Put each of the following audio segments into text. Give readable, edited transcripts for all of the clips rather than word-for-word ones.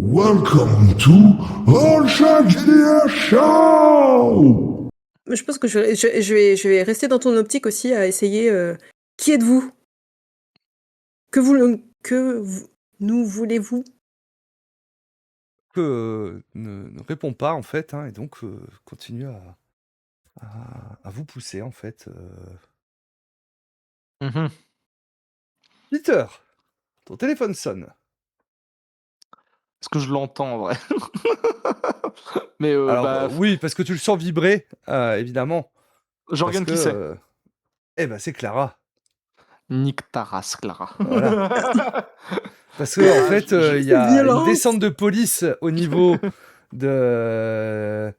Welcome to All Shark GDR Show! Mais je pense que je vais rester dans ton optique aussi à essayer. Qui êtes-vous? Nous voulez-vous? Ne répond pas en fait, hein, et donc continue à vous pousser en fait. Mhm. Peter, ton téléphone sonne. Est-ce que je l'entends en vrai? Mais Alors oui, parce que tu le sens vibrer, évidemment. je regarde qui c'est. Eh ben c'est Clara. Nique ta race, Clara. Voilà. Parce que en fait, il y a une Violence. descente de police au niveau du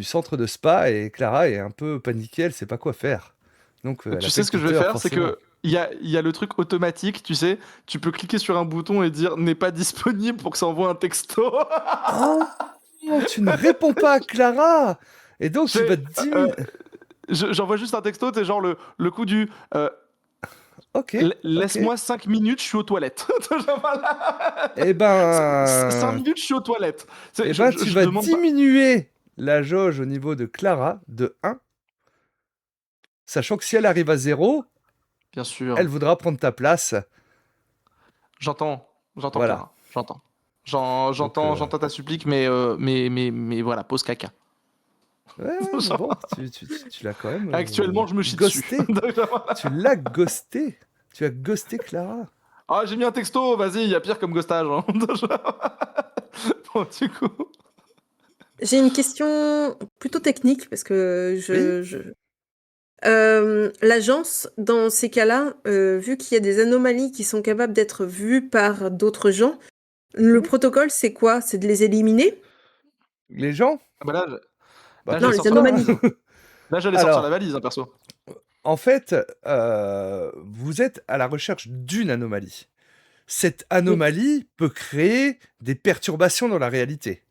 centre de spa et Clara est un peu paniquée, elle sait pas quoi faire. Donc, elle Tu sais appelle ce que je vais Peter, faire, c'est forcément. que il y a le truc automatique, tu sais, tu peux cliquer sur un bouton et dire n'est pas disponible pour que ça envoie un texto. Oh, tu ne réponds pas à Clara. Et donc tu vas diminuer. J'envoie juste un texto, t'es genre le coup du Ok. laisse-moi 5 minutes, je suis aux toilettes. Eh ben. 5 minutes, je suis aux toilettes. Eh ben, tu vas diminuer la jauge au niveau de Clara de 1. Sachant que si elle arrive à 0, bien sûr. elle voudra prendre ta place. J'entends, Voilà. Clara, j'entends. J'entends ta supplique, mais voilà, pose caca. Ouais, mais bon, tu l'as quand même. Actuellement, je me chie ghosté. dessus. Tu l'as ghosté. Tu as ghosté Clara. Ah, j'ai mis un texto, vas-y, il y a pire comme ghostage. Hein. Bon, du coup. J'ai une question plutôt technique parce que l'agence, dans ces cas-là, vu qu'il y a des anomalies qui sont capables d'être vues par d'autres gens, le protocole, c'est quoi? C'est de les éliminer? Les gens? Ah bah là, Bah, Non, j'allais les sortir anomalies. Là, j'allais sortir la valise, hein, perso. En fait, vous êtes à la recherche d'une anomalie. Cette anomalie peut créer des perturbations dans la réalité.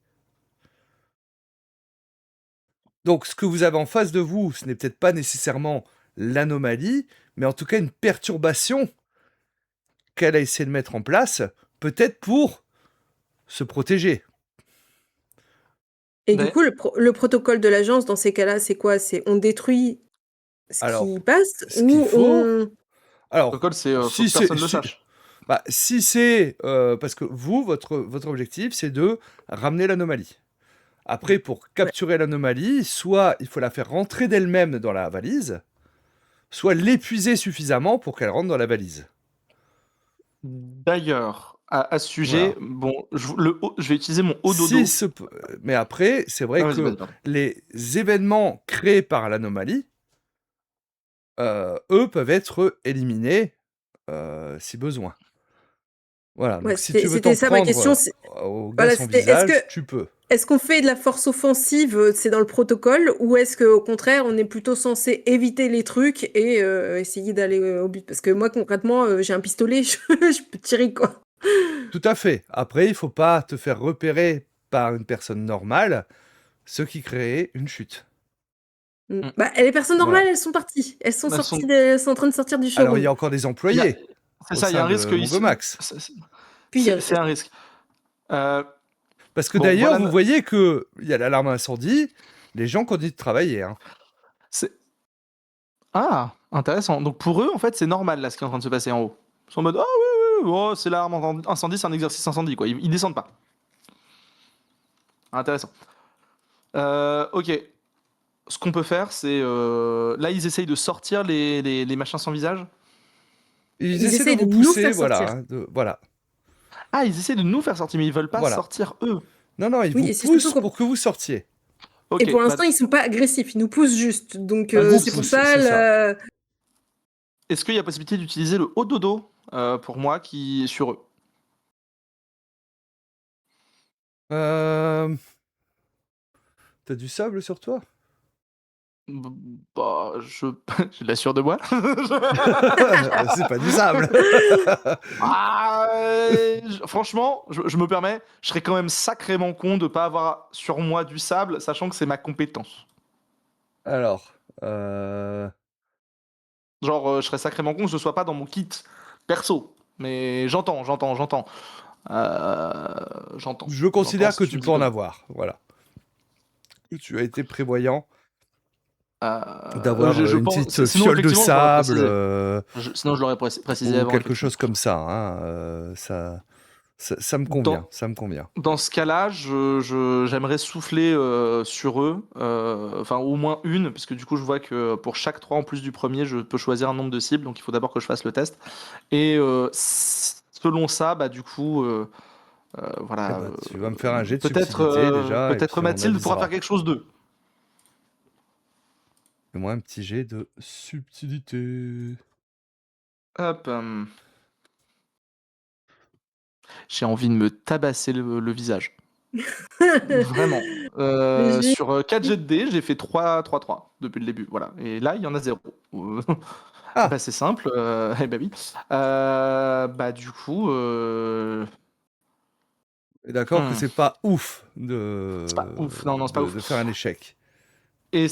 Donc, ce que vous avez en face de vous, ce n'est peut-être pas nécessairement l'anomalie, mais en tout cas une perturbation qu'elle a essayé de mettre en place, peut-être pour se protéger. Et du coup, le protocole de l'agence, dans ces cas-là, c'est quoi? C'est on détruit ce qui passe ce qu'il ou faut... on... Le Alors, protocole, c'est faut que personne ne le sache. Bah, si c'est... parce que vous, votre objectif, c'est de ramener l'anomalie. Après, pour capturer l'anomalie, soit il faut la faire rentrer d'elle-même dans la valise, soit l'épuiser suffisamment pour qu'elle rentre dans la valise. D'ailleurs, à ce sujet, Voilà. bon, je vais utiliser mon haut dodo. Mais après, c'est vrai que les événements créés par l'anomalie, eux, peuvent être éliminés si besoin. Voilà, donc si tu veux t'en prendre ma question, au gars sans visage, tu peux. Est-ce qu'on fait de la force offensive, c'est dans le protocole, ou est-ce qu'au contraire, on est plutôt censé éviter les trucs et essayer d'aller au but? Parce que moi, concrètement, j'ai un pistolet, je peux tirer, quoi. Tout à fait. Après, il faut pas te faire repérer par une personne normale, ce qui crée une chute. Bah, les personnes normales, elles sont parties. Elles sont sorties, elles sont en train de sortir du showroom. Alors, il y a encore des employés. C'est ça, il y a un risque ici. C'est un risque. Parce que d'ailleurs, vous voyez qu'il y a l'alarme incendie, les gens continuent de travailler. Hein. Ah, intéressant. Donc pour eux, en fait, c'est normal là ce qui est en train de se passer en haut. Ils sont en mode, ah oui, oh, c'est l'alarme incendie, c'est un exercice incendie, quoi. Ils descendent pas. Intéressant. Ok. Ce qu'on peut faire, c'est... là, ils essayent de sortir les machins sans visage. Ils essaient de vous pousser, voilà. Voilà. Ah, ils essaient de nous faire sortir, mais ils veulent pas sortir eux. Non, ils vous poussent pour que vous sortiez. Okay, et pour l'instant, ils sont pas agressifs, ils nous poussent juste. Donc, c'est pour ça... Est-ce qu'il y a possibilité d'utiliser le haut dodo pour moi qui est sur eux? T'as du sable sur toi? Bah, je l'assure de moi. C'est pas du sable. Franchement, je me permets, je serais quand même sacrément con de pas avoir sur moi du sable, sachant que c'est ma compétence. Alors, genre, je serais sacrément con que ce soit pas dans mon kit perso. Mais j'entends. j'entends. Je considère J'entends que si tu tu me dis peux en que non. avoir. Voilà. Que tu as été prévoyant Euh, d'avoir je une pense, petite sinon, fiole de effectivement, je l'aurais sable précisé. Sinon, je l'aurais précisé ou avant, quelque effectivement. chose comme ça. Hein, ça me convient. Dans, Ça me convient. dans ce cas-là, j'aimerais souffler sur eux, enfin au moins une, parce que du coup, je vois que pour chaque 3 en plus du premier, je peux choisir un nombre de cibles, donc il faut d'abord que je fasse le test. Et selon ça, bah, du coup, Eh voilà, ben, tu vas me faire un jet de peut-être subtilité déjà, et peut-être puis on Mathilde pourra faire avisera. quelque chose d'eux. Fais-moi un petit jet de subtilité. Hop. J'ai envie de me tabasser le visage. Vraiment. J'ai- Sur 4 jets de dés, j'ai fait 3-3-3 depuis le début. Voilà. Et là, il y en a 0. Ah, Bah, c'est simple. Eh bah oui. Bah, du coup. d'accord que c'est pas ouf C'est pas ouf. Non, non, c'est pas de ouf. faire un échec. Et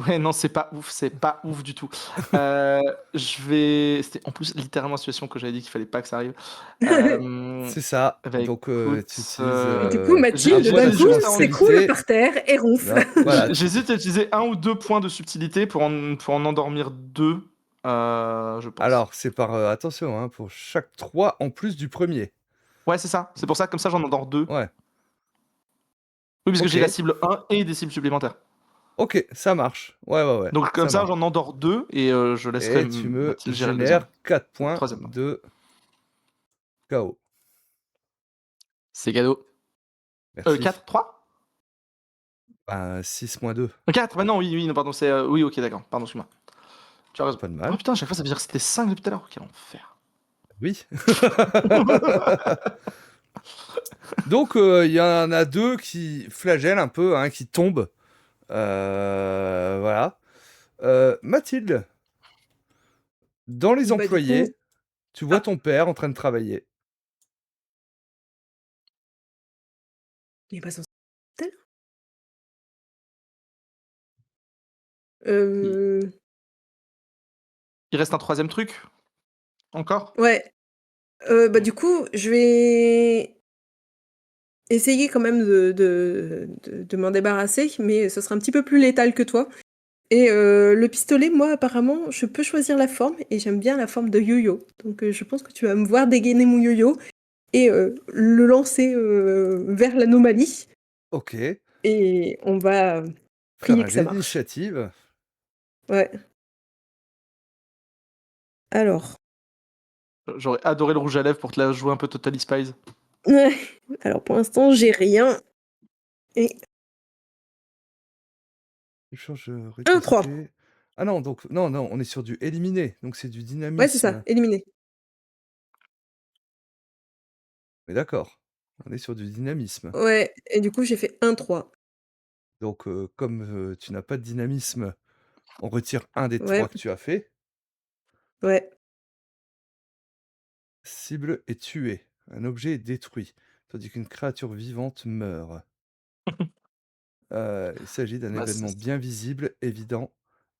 ouais, non, c'est pas ouf. C'est pas ouf du tout. Je vais. C'était en plus littéralement la situation que j'avais dit qu'il fallait pas que ça arrive. C'est ça. Bah, Donc écoute. tu utilises Et du coup, un Mathilde, point d'un coup, d'assurance s'écroule qualité. par terre et ronfle. Non, voilà. J'hésite à utiliser 1 ou 2 points de subtilité pour en endormir 2, je pense. Alors, c'est par attention, hein, pour chaque 3 en plus du premier. Ouais, c'est ça. C'est pour ça, comme ça, j'en endors 2. Ouais. Oui, parce que j'ai la Ok. cible 1 et des cibles supplémentaires. Ok, ça marche. Ouais, ouais, ouais. Donc, comme Ça ça, marche. j'en endors 2 et je laisserai Et tu me Mathilde gérer le deuxième. génères 4 Le points troisième, non. de KO. C'est cadeau. Merci. 4, 3 Bah, 6 moins 2. 4, bah non, oui, oui, non, pardon, c'est. Oui, ok, d'accord, pardon, excuse-moi. Tu as raison. Pas de Oh mal. putain, à chaque fois, ça veut dire que c'était 5 depuis tout à l'heure. Quel enfer. Oui. Donc, il y en a 2 qui flagellent un peu, hein, qui tombent. Voilà. Mathilde, dans les Bah, du coup, employés, tu vois Ah. ton père en train de travailler. il est pas censé tel. Euh, Il reste un troisième truc encore. Ouais. Bah, du coup, je vais essayer quand même de m'en débarrasser, mais ce sera un petit peu plus létal que toi. Et le pistolet, moi, apparemment, je peux choisir la forme, et j'aime bien la forme de yo-yo. Donc, je pense que tu vas me voir dégainer mon yo-yo et le lancer vers l'anomalie, Ok. et on va Faire prier un que ça jet marche. d'initiative. Ouais. Alors. J'aurais adoré le rouge à lèvres pour te la jouer un peu Totally Spies. Ouais. Alors, pour l'instant, j'ai rien. Et Échange 1-3. rétosté. Ah non, donc, non, non, on est sur du éliminé. Donc, c'est du Ouais, c'est ça, dynamisme. éliminé. Mais d'accord. On est sur du dynamisme. Ouais, et du coup, j'ai fait 1-3. Donc, comme tu n'as pas de dynamisme, on retire un des 3 Ouais, que tu as fait. ouais. Cible est tuée. Un objet est détruit, tandis qu'une créature vivante meurt. Il s'agit d'un Bah, événement bien visible, évident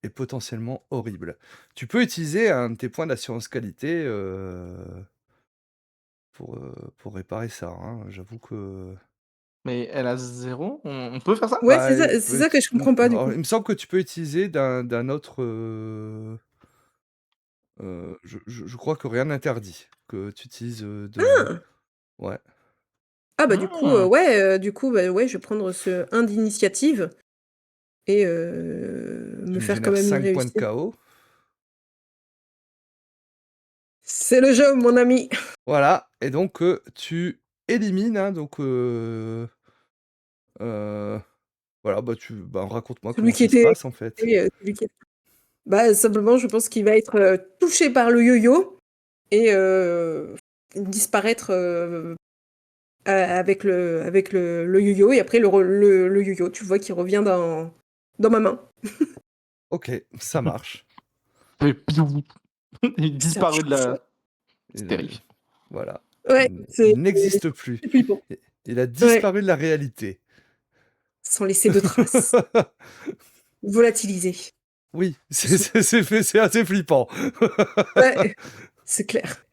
et potentiellement horrible. Tu peux utiliser un de tes points d'assurance qualité pour réparer ça, hein. J'avoue que... Mais elle a 0. On peut faire ça? Ouais, Bah, c'est ça que je comprends pas, du alors, coup. il me semble que tu peux utiliser d'un autre... je crois que rien n'interdit que tu utilises de... Ah! Ouais. Ah bah, du coup, Hmm. ouais, bah, ouais, je vais prendre ce 1 d'initiative et Tu me me faire quand génères même une 5 points de réussite. KO. C'est le jeu, mon ami! Voilà, et donc tu élimines, hein, donc voilà, bah, raconte-moi Celui comment qui ça se était passe, en fait? celui qui bah, simplement, je pense qu'il va être, touché par le yo-yo et disparaître, avec le yo-yo, et après le yo-yo, tu vois qu'il revient dans ma main. OK, ça marche. Et piou. Il C'est un disparu de chou-chou. la. Et C'est terrifiant. voilà, Ouais, c'est il n'existe plus. c'est flippant. Il a Ouais, disparu de la réalité. sans laisser de traces. Volatilisé. Oui, Sous c'est assez flippant. Ouais, c'est clair.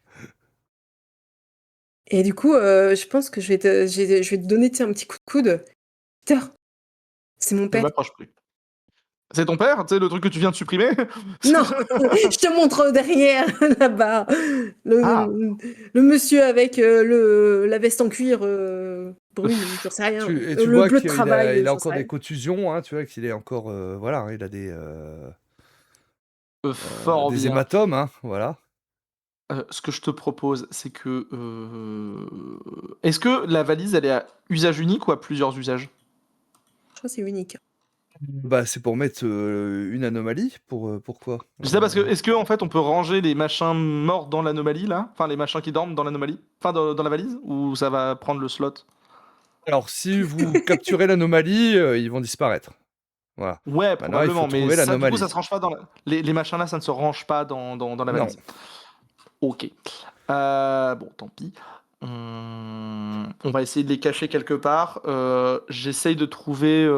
Et du coup, je pense que je vais te donner, tu sais, un petit coup de coude. Peter, c'est mon Ne père. m'approche plus. C'est ton père, tu sais, le truc que tu viens de supprimer? Non, je te montre derrière, là-bas, Ah, le monsieur avec la veste en cuir brune, j'en sais rien. Tu Le vois bleu de qu'il a, travail, il a j'en sais encore des rien. contusions, hein, tu vois qu'il est encore, voilà, hein, il a fort des bien. hématomes, hein, voilà. Ce que je te propose, c'est que, est-ce que la valise, elle est à usage unique ou à plusieurs usages? Je crois que c'est unique. Bah, c'est pour mettre une anomalie, pourquoi? Je sais pas, parce que, est-ce que, en fait, on peut ranger les machins morts dans l'anomalie, là? Enfin, les machins qui dorment dans l'anomalie? Enfin, dans la valise? Ou ça va prendre le slot? Alors, si vous capturez l'anomalie, ils vont disparaître. Voilà. Ouais, Maintenant, il faut probablement, mais trouver ça, du coup, ça l'anomalie. se range pas dans les machins là, ça ne se range pas dans la Non. valise. Ok. Bon, tant pis. On va essayer de les cacher quelque part. J'essaye de trouver.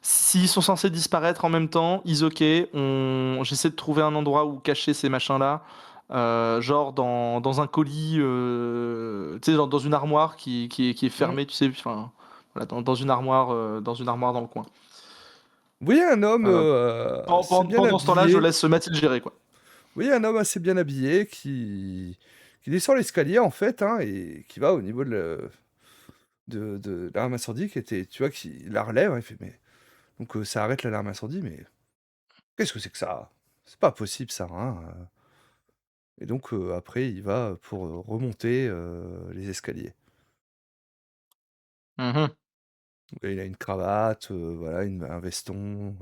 S'ils sont censés disparaître en même temps, ok. J'essaie de trouver un endroit où cacher ces machins-là. Genre dans un colis, tu sais, dans une armoire qui est Mmh. fermée, tu sais, enfin, voilà, dans une armoire, dans le coin. Vous voyez un homme Euh, assez bien Pendant ce temps-là, je habillé. laisse Mathilde gérer, quoi. Vous voyez un homme assez bien habillé qui descend l'escalier, en fait, hein, et qui va au niveau de l'arme incendie qui était, tu vois, qui la relève, hein, il fait, mais donc ça arrête l'alarme incendie, mais qu'est-ce que c'est que ça? C'est pas possible ça, hein. Et donc après il va pour remonter les escaliers. Mhm. Et il a une cravate, voilà, un veston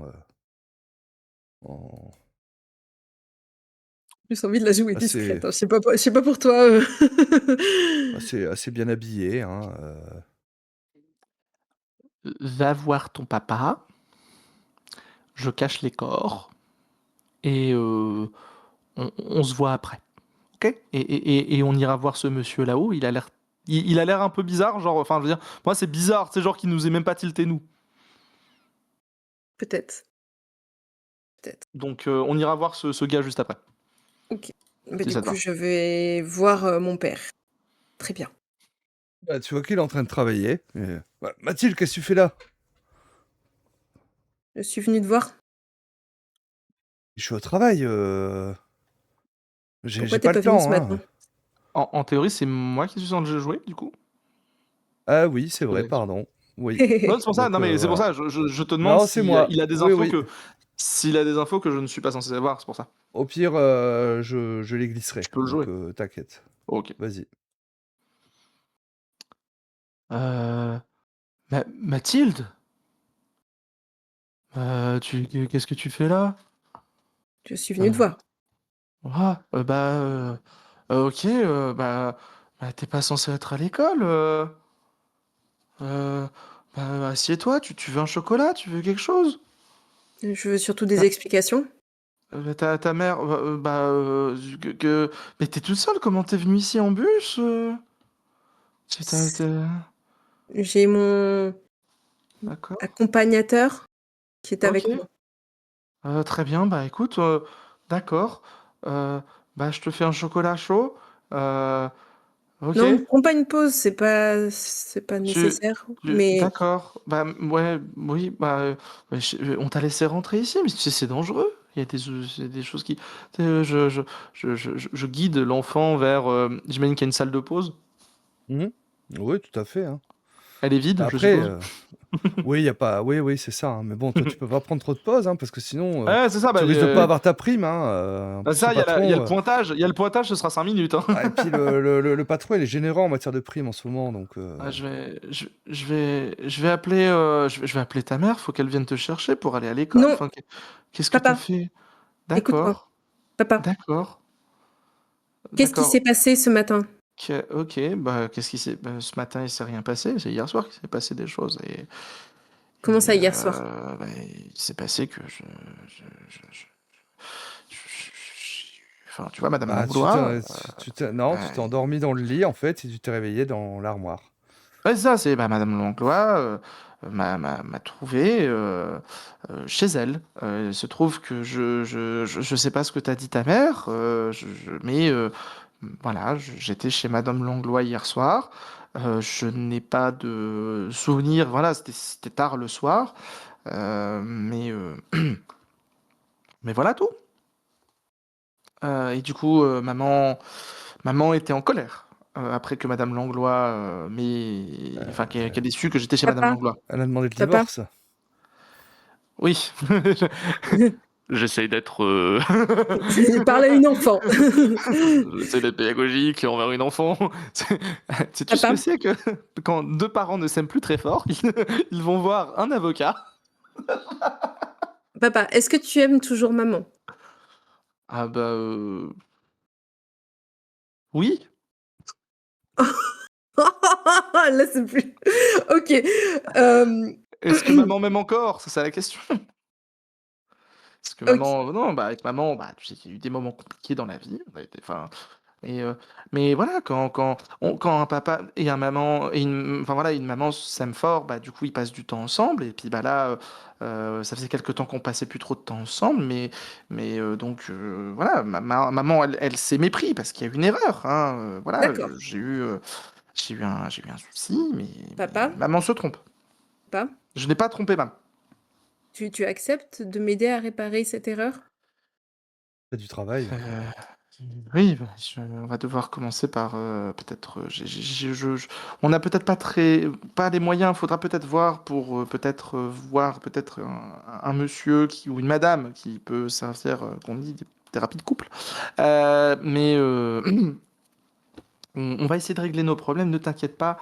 en- J'ai envie de la jouer assez, discrète, hein. Je sais pas pour toi. assez bien habillé, hein. Va voir ton papa, je cache les corps et on se voit après. Ok? Et on ira voir ce monsieur là-haut. Il a l'air un peu bizarre, genre, enfin, je veux dire, moi c'est bizarre, c'est genre qu'il nous ait même pas tilté nous. Peut-être, peut-être. Donc on ira voir ce gars juste après, Ok. Bah, si du ça te coup, va. je vais voir mon père. Très bien. Bah, tu vois qu'il est en train de travailler. Ouais, Mathilde, qu'est-ce que tu fais là? Je suis venue te voir. Je suis au travail, Pourquoi j'ai t'es pas le pas venu ce temps, matin? hein. En théorie, c'est moi qui suis en train de jouer, du coup. Ah oui, c'est vrai, Faudrait- pardon. Oui. Non, c'est pour ça, Donc non mais c'est pour voilà. ça, je te demande Non, c'est si moi. il a des Oui, infos oui. que s'il a des infos que je ne suis pas censé savoir, c'est pour ça. Au pire, je les Je glisserai. peux le Donc jouer. t'inquiète. Ok. Vas-y. Euh... Mathilde, qu'est-ce que tu fais là? Je suis venue Euh, te voir. ah, ok, t'es pas censé être à l'école. Euh, assieds-toi, tu veux un chocolat, tu veux quelque chose? Je veux surtout des Ta, explications. ta mère, mais t'es toute seule, comment t'es venue ici en bus? J'ai mon D'accord, accompagnateur qui est ok. avec moi. Très bien, bah écoute, d'accord. Euh, je te fais un chocolat chaud. Euh, ok. Non, prends pas une pause, c'est pas Tu, nécessaire. Mais d'accord. Ouais, oui, on t'a laissé rentrer ici, mais tu sais, c'est dangereux. Il y a des choses qui. Je guide l'enfant vers. J'imagine qu'il y a une salle de pause. Mhm. Oui, tout à fait, hein. Elle est vide, je Après, suppose. oui, il y a pas. Oui, oui, c'est ça, hein. Mais bon, toi, tu peux pas prendre trop de pauses, hein, parce que sinon, Ouais, c'est ça. tu risques de pas avoir ta prime, hein. En plus, le Ça, il y a le patron. pointage. Il y a le pointage, ce sera 5 minutes, hein. Ah, et puis le patron, il est généreux en matière de primes en ce moment, donc. Je vais appeler, je vais appeler ta mère. Faut qu'elle vienne te chercher pour aller à l'école. non, Enfin, qu'est-ce que t'as papa, fait? écoute-moi. D'accord, Papa, d'accord, qu'est-ce qui d'accord. s'est passé ce matin? Ok, qu'est-ce qui s'est... ce matin, il s'est rien passé. C'est hier soir qu'il s'est passé des choses. Comment ça hier soir? Il s'est passé que enfin, tu vois, Madame Ah, Langlois. non, tu Bah, t'es endormi dans le lit, en fait, et tu t'es réveillé dans l'armoire. ouais, c'est ça, c'est Madame Langlois m'a trouvé chez elle. Il se trouve que je sais pas ce que t'as dit ta mère, mais voilà, j'étais chez Madame Langlois hier soir. Je n'ai pas de souvenir. Voilà, c'était tard le soir. Mais voilà tout. Et du coup, maman était en colère après que Madame Langlois enfin, qu'elle ait su que j'étais chez Madame Papa, Langlois. Elle a demandé le papa. divorce. Oui. J'essaye d'être Il parle à une enfant. j'essaie d'être pédagogique envers une enfant. Sais-tu ce que Papa, c'est que quand deux parents ne s'aiment plus très fort, ils vont voir un avocat. papa, est-ce que tu aimes toujours maman? Ah bah oui. Là, c'est plus. Ok. euh, Est-ce que maman m'aime encore? C'est ça la question. Parce que ok. maman, non, bah avec maman, bah tu sais qu'il y a eu des moments compliqués dans la vie. On a été, enfin, Et mais voilà, quand un papa et un maman et enfin voilà, une maman s'aiment fort, bah, du coup, ils passent du temps ensemble et puis, bah, là, ça faisait quelque temps qu'on passait plus trop de temps ensemble donc voilà, ma maman, elle s'est mépris parce qu'il y a eu une erreur, hein, voilà, D'accord. j'ai eu un souci, mais Papa, maman se trompe. papa, Je n'ai pas trompé maman. tu acceptes de m'aider à réparer cette erreur? C'est du travail. Oui, bah, on va devoir commencer par peut-être. On n'a peut-être pas les moyens. Il faudra peut-être voir pour voir peut-être un monsieur ou une madame qui peut servir, qu'on dit, des thérapies de couple. Mais on va essayer de régler nos problèmes. Ne t'inquiète pas,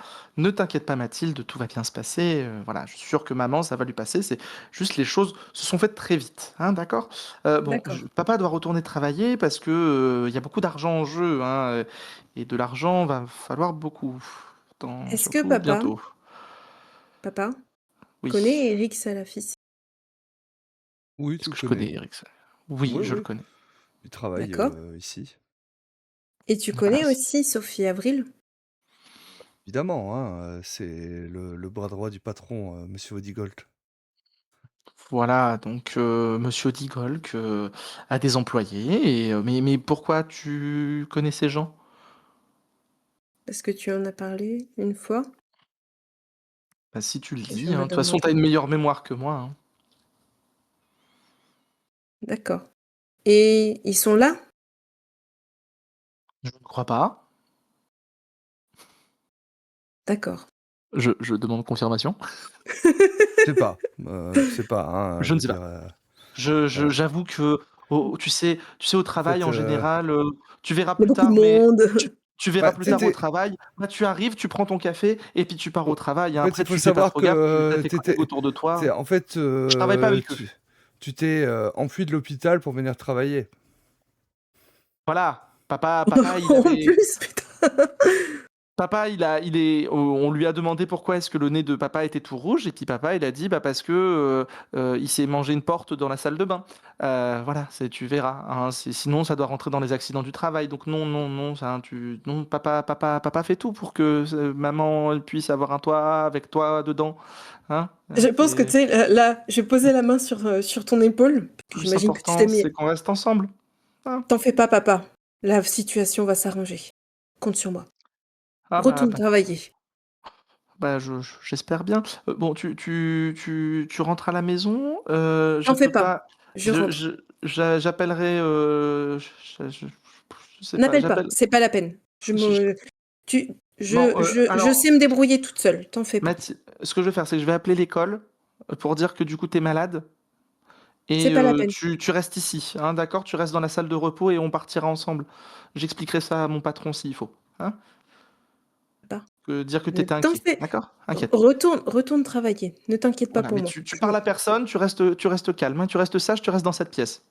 Mathilde. Tout va bien se passer. Voilà, je suis sûr que maman, ça va lui passer. C'est juste les choses se sont faites très vite, hein, d'accord? Bon, D'accord. papa doit retourner travailler parce que il y a beaucoup d'argent en jeu, hein, et de l'argent va falloir beaucoup, Est-ce que surtout bientôt. papa, Oui. connaît Eric Salafis? Oui, Est-ce tu le que je connais connais. Eric? Oui, Oui, je le oui. connais. Il travaille D'accord. ici. Et tu Voilà. connais aussi Sophie Avril? Évidemment, hein, c'est le bras droit du patron, Monsieur Odigold. Voilà, donc Monsieur Digolk a des employés mais pourquoi tu connais ces gens? Parce que tu en as parlé une fois Bah, si tu le sur dis, hein. De toute Madame façon, tu as Langlois. une meilleure mémoire que moi, hein. D'accord. Et ils sont là? Je ne crois pas. D'accord. Je demande confirmation. Je sais pas, hein, Je je ne veux sais dire, pas. heu, J'avoue que au en travail fait, en général, tu verras Il y a plus beaucoup de tard, mais tu monde. tu verras bah, plus tu tard au sais, travail, bah, tu arrives, tu prends ton café et puis tu pars au travail, en hein. fait, il Après faut tu fais pas savoir trop gaffe, tu as que tes collègues autour de tu toi. en fait, Je travaille pas avec eux. tu t'es, enfui de l'hôpital pour venir travailler. Voilà, papa il En avait plus, putain. Papa, on lui a demandé pourquoi est-ce que le nez de papa était tout rouge, et puis papa, il a dit, bah parce que il s'est mangé une porte dans la salle de bain. Voilà, tu verras, hein, sinon ça doit rentrer dans les accidents du travail. Donc non, non, non, non, papa fait tout pour que maman elle puisse avoir un toit avec toi dedans, hein. Je pense que, tu sais, là, je vais poser la main sur ton épaule. Le plus J'imagine que tu t'es important, mis. c'est qu'on reste ensemble, hein. T'en fais pas, papa. La situation va s'arranger. Compte sur moi. Ah Retourne travailler. j'espère bien. Bon, tu rentres à la maison. Je T'en fais peux pas. pas. Je rentre. J'appellerai. Je sais pas. N'appelle pas. J'appelle. C'est pas la peine. je- je- Tu, Bon, je sais me débrouiller toute seule. T'en fais pas. Ce que je vais faire, c'est que je vais appeler l'école pour dire que du coup t'es malade C'est et pas la peine. tu restes ici, hein, d'accord? Tu restes dans la salle de repos et on partira ensemble. J'expliquerai ça à mon patron s'il faut, hein? Pas. Dire que Ne t'étais t'en inquiet, fais. d'accord? Inquiète. Retourne travailler. Ne t'inquiète pas Voilà, pour mais moi. tu parles à personne, tu restes calme, hein, tu restes sage, tu restes dans cette pièce.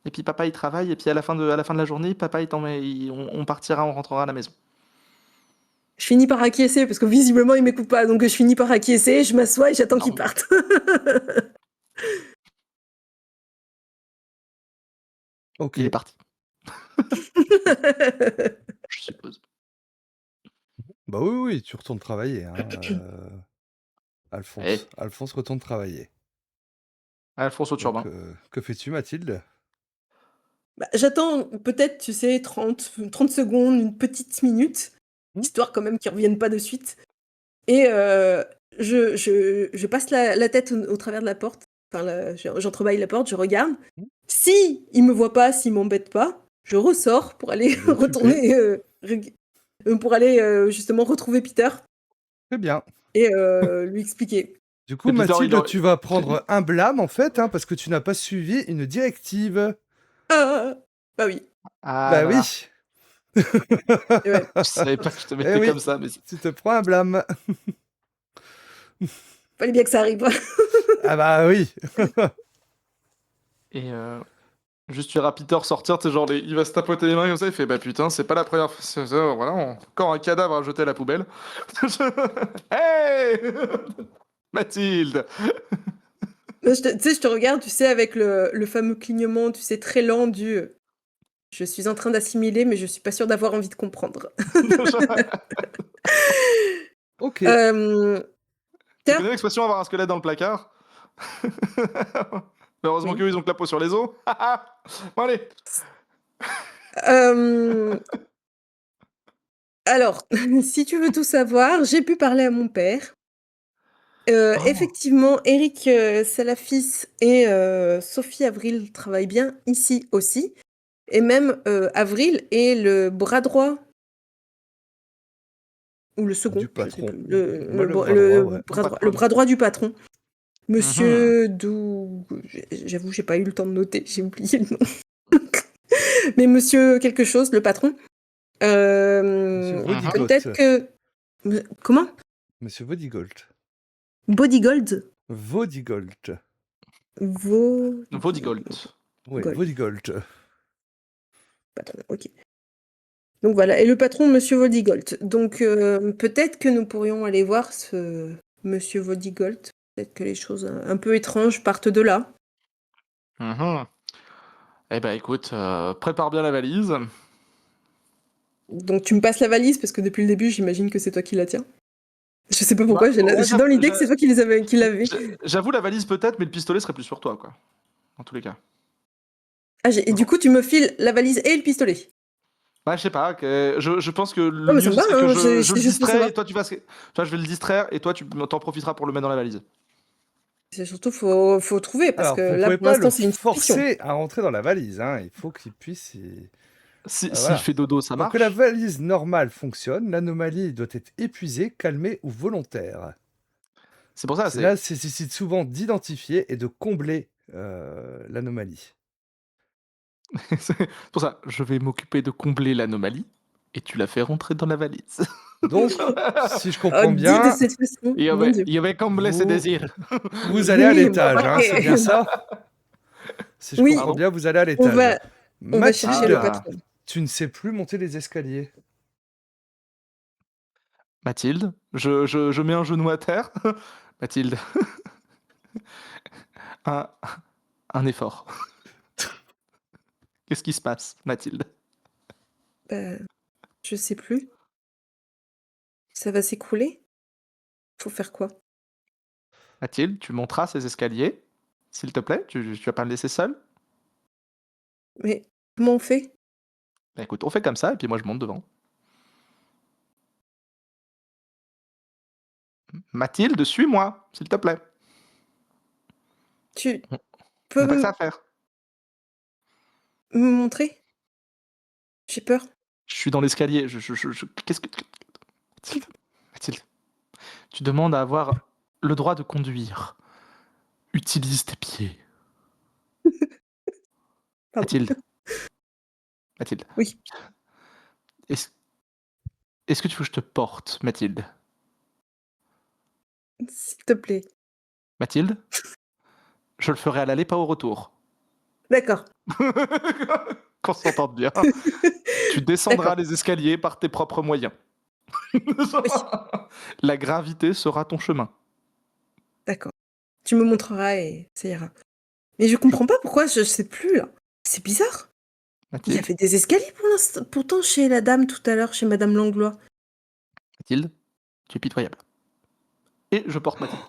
Et puis papa il travaille, et puis à la fin de la journée, papa on partira, on rentrera à la maison. Je finis par acquiescer parce que visiblement il m'écoute pas, donc je finis par acquiescer, je m'assois et j'attends qu'il Non, parte. il est OK. parti, je suppose. Bah, oui, oui, tu retournes travailler, hein, Eh, Alphonse retourne travailler. Alphonse au Donc, turbin. que fais-tu, Mathilde? Bah, j'attends peut-être, tu sais, 30 secondes, une petite minute, Mmh. histoire quand même qu'ils reviennent pas de suite. Et je passe la tête au travers de la porte. Enfin, j'entrebâille la porte, je regarde. Mmh. Si ils me voient pas, s'ils m'embêtent pas, je ressors pour aller Bien occupé. retourner, pour aller justement retrouver Peter Très bien. et lui expliquer. Du coup, Peter, Mathilde, tu vas prendre un blâme, en fait, hein, parce que tu n'as pas suivi une directive. Ah, bah oui. Ah Bah là là, oui. Et ouais. je savais pas que je te Eh mettais oui, comme ça, mais tu te prends un blâme. Fallait bien que ça arrive. Ah bah oui. et juste tu verras Peter sortir, tu sais, genre il va se tapoter les mains comme ça, il fait bah putain, c'est pas la première fois, voilà, encore un cadavre à jeter à la poubelle. Hey Mathilde. Tu sais, je te regarde, tu sais, avec le fameux clignement, tu sais, très lent du je suis en train d'assimiler, mais je suis pas sûre d'avoir envie de comprendre. Ok. Euh, Tu tiens, connais l'expression avoir un squelette dans le placard? Mais heureusement oui. qu'eux, ils ont que la peau sur les os. Bon, allez. Alors, si tu veux tout savoir, j'ai pu parler à mon père. Oh. Effectivement, Eric Salafis et Sophie Avril travaillent bien ici aussi. Et même Avril est le bras droit, ou le second, Du je sais patron. plus, Moi, le bras droit, ouais. le bras droit du patron. Mhm. Monsieur j'avoue, j'ai pas eu le temps de noter, j'ai oublié le nom. Mais monsieur quelque chose, le patron. Monsieur Vodigolt. Peut-être que... Comment? Monsieur Vodigolt. Bodygold? Vodigolt. Vodigolt. Oui, Gold. Vodigolt. Patron, ok. Donc voilà, et le patron, monsieur Vodigolt. Donc peut-être que nous pourrions aller voir ce monsieur Vodigolt. Peut-être que les choses un peu étranges partent de là. Mhm. Eh ben écoute, prépare bien la valise. Donc tu me passes la valise, parce que depuis le début, j'imagine que c'est toi qui la tiens. Je sais pas Bah, pourquoi, j'ai ouais, dans l'idée que c'est toi qui l'avais. J'avoue, la valise peut-être, mais le pistolet serait plus sur toi, quoi. En tous les cas. Ah, et du coup, tu me files la valise et le pistolet. Bah, je sais pas, je pense que le Non, mais ça mieux me va, c'est que hein, je c'est le juste pour distrais savoir. et toi tu vas. Toi, je vais le distraire et toi tu t'en profiteras pour le mettre dans la valise. C'est surtout, faut trouver, parce Alors, que vous là, pouvez pour pas le l'instant, c'est une suspicion. forcer à rentrer dans la valise, hein. Il faut qu'il puisse. S'il Voilà. fait dodo, ça Pour que la marche. valise normale fonctionne, l'anomalie doit être épuisée, calmée ou volontaire. C'est pour ça, Cela nécessite souvent d'identifier et de combler l'anomalie. c'est pour ça, je vais m'occuper de combler l'anomalie et tu la fais rentrer dans la valise. Donc, si je Oh, comprends dit de bien, cette façon, mon Dieu. Je vais combler ses vous, désirs. vous allez à Oui, bah, l'étage, hein, c'est bien ok. ça? Si je Oui, comprends bien, vous allez à on l'étage. va, on va chercher le Mathilde, Ah. patron. tu ne sais plus monter les escaliers. Mathilde, je mets un genou à terre. Mathilde, un, un effort. Qu'est-ce qui se passe, Mathilde? Bah, je sais plus. Ça va s'écrouler? Faut faire quoi? Mathilde, tu monteras ces escaliers, s'il te plaît. Tu vas pas me laisser seul? Mais comment on fait? Bah écoute, on fait comme ça et puis moi je monte devant. Mathilde, suis-moi, s'il te plaît. Tu On peux n'a pas que ça à faire. me montrer? J'ai peur. Je suis dans l'escalier. Qu'est-ce que. Mathilde, Mathilde, tu demandes à avoir le droit de conduire. Utilise tes pieds. Pardon. Mathilde, Mathilde, Oui, est-ce est-ce que tu veux que je te porte, Mathilde? s'il te plaît. Mathilde, je le ferai à l'aller, pas au retour. D'accord. Qu'on s'entende bien. Tu descendras les escaliers par tes propres moyens. La gravité sera ton chemin. D'accord. Tu me montreras et ça ira. Mais je comprends pas pourquoi, je sais plus là. C'est bizarre. Il y Mathilde, avait des escaliers pourtant chez la dame tout à l'heure, chez Madame Langlois. Mathilde, tu es pitoyable. Et je porte Mathilde.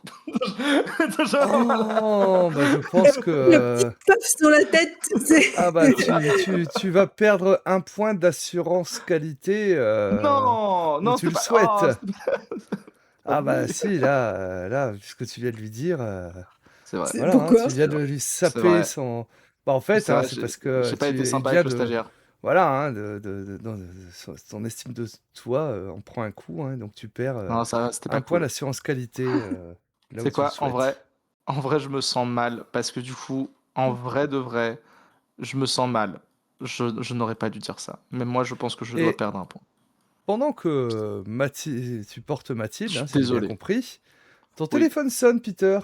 Oh, bah, je pense que, Le petit paf sur la tête, tu sais? ah bah, tu vas perdre un point d'assurance qualité, Non, où non, tu c'est le pas. souhaites. Pas Ah bah, vrai. si, là, puisque tu viens de lui dire, C'est vrai, C'est voilà, hein, pourquoi? tu viens c'est de vrai, lui c'est saper vrai, son bah, en fait, c'est hein, vrai. c'est parce J'ai que pas été il sympa avec vient le de stagiaire. voilà, hein, de son estime de toi, en prend un coup, hein, donc tu perds, Non, ça va, c'était pas 1 point cool. d'assurance qualité, là où C'est tu le quoi, souhaites. en vrai, je me sens mal parce que du coup, en vrai de vrai, je me sens mal. Je n'aurais pas dû dire ça. Mais moi, je pense que je dois Et perdre un point. pendant que tu portes Je Mathilde, hein, suis si j'ai bien désolé. compris, ton Oui, téléphone sonne, Peter.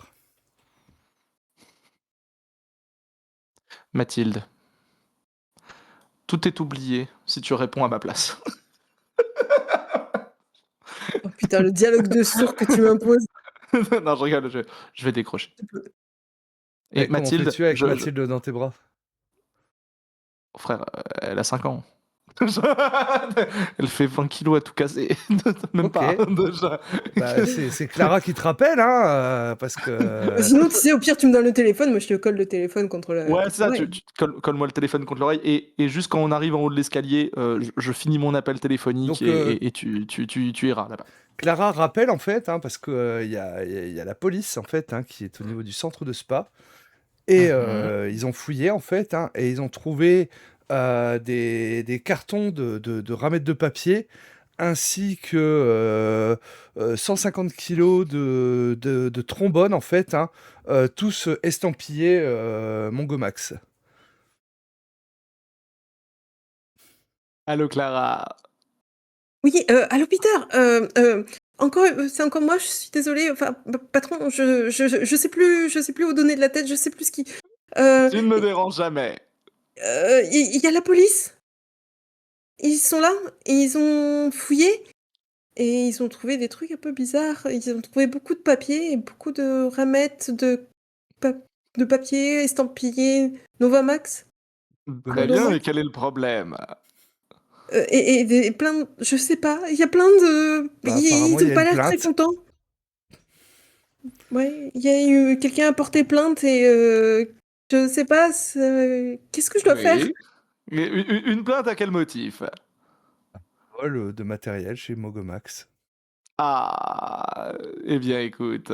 Mathilde, tout est oublié si tu réponds à ma place. Oh putain, le dialogue de sourds que tu m'imposes. Non, je rigole, je vais décrocher. Et Et comment Mathilde, fais-tu avec Mathilde dans tes bras? frère, elle a 5 ans. Elle fait 20 kilos à tout casser. Même pas. OK. Bah, c'est Clara qui te rappelle, hein, parce que Sinon, tu sais, au pire, tu me donnes le téléphone, moi je te colle le téléphone Ouais, c'est contre ça, l'oreille. colle-moi le téléphone contre l'oreille et juste quand on arrive en haut de l'escalier, je finis mon appel téléphonique donc et tu iras là-bas. Clara rappelle, en fait, hein, parce que, il y a la police, en fait, hein, qui est au niveau du centre de spa et Mhm. ils ont fouillé, en fait, hein, et ils ont trouvé, des cartons de ramettes de papier ainsi que, 150 kilogrammes de trombone, en fait, hein, tous estampillés, Mongomax. Allô Clara. Oui, allô Peter, encore, c'est encore moi, je suis désolée, enfin, patron, je sais plus où donner de la tête, je sais plus ce qui. Tu ne me déranges jamais. Il y a la police, ils sont là, et ils ont fouillé, et ils ont trouvé des trucs un peu bizarres. Ils ont trouvé beaucoup de papier et beaucoup de ramettes pa- de papier estampillé Novamax. Très bien, Chronomax. et quel est le problème? Plein de, je sais pas, il y a plein de. Bah, apparemment, Ils il ont y a pas une l'air très plainte. contents. Ouais, il y a eu quelqu'un a porté plainte et je sais pas, qu'est-ce que je dois faire? Oui. Mais une plainte à quel motif? Vol, de matériel chez Mogomax. Ah, eh bien écoute,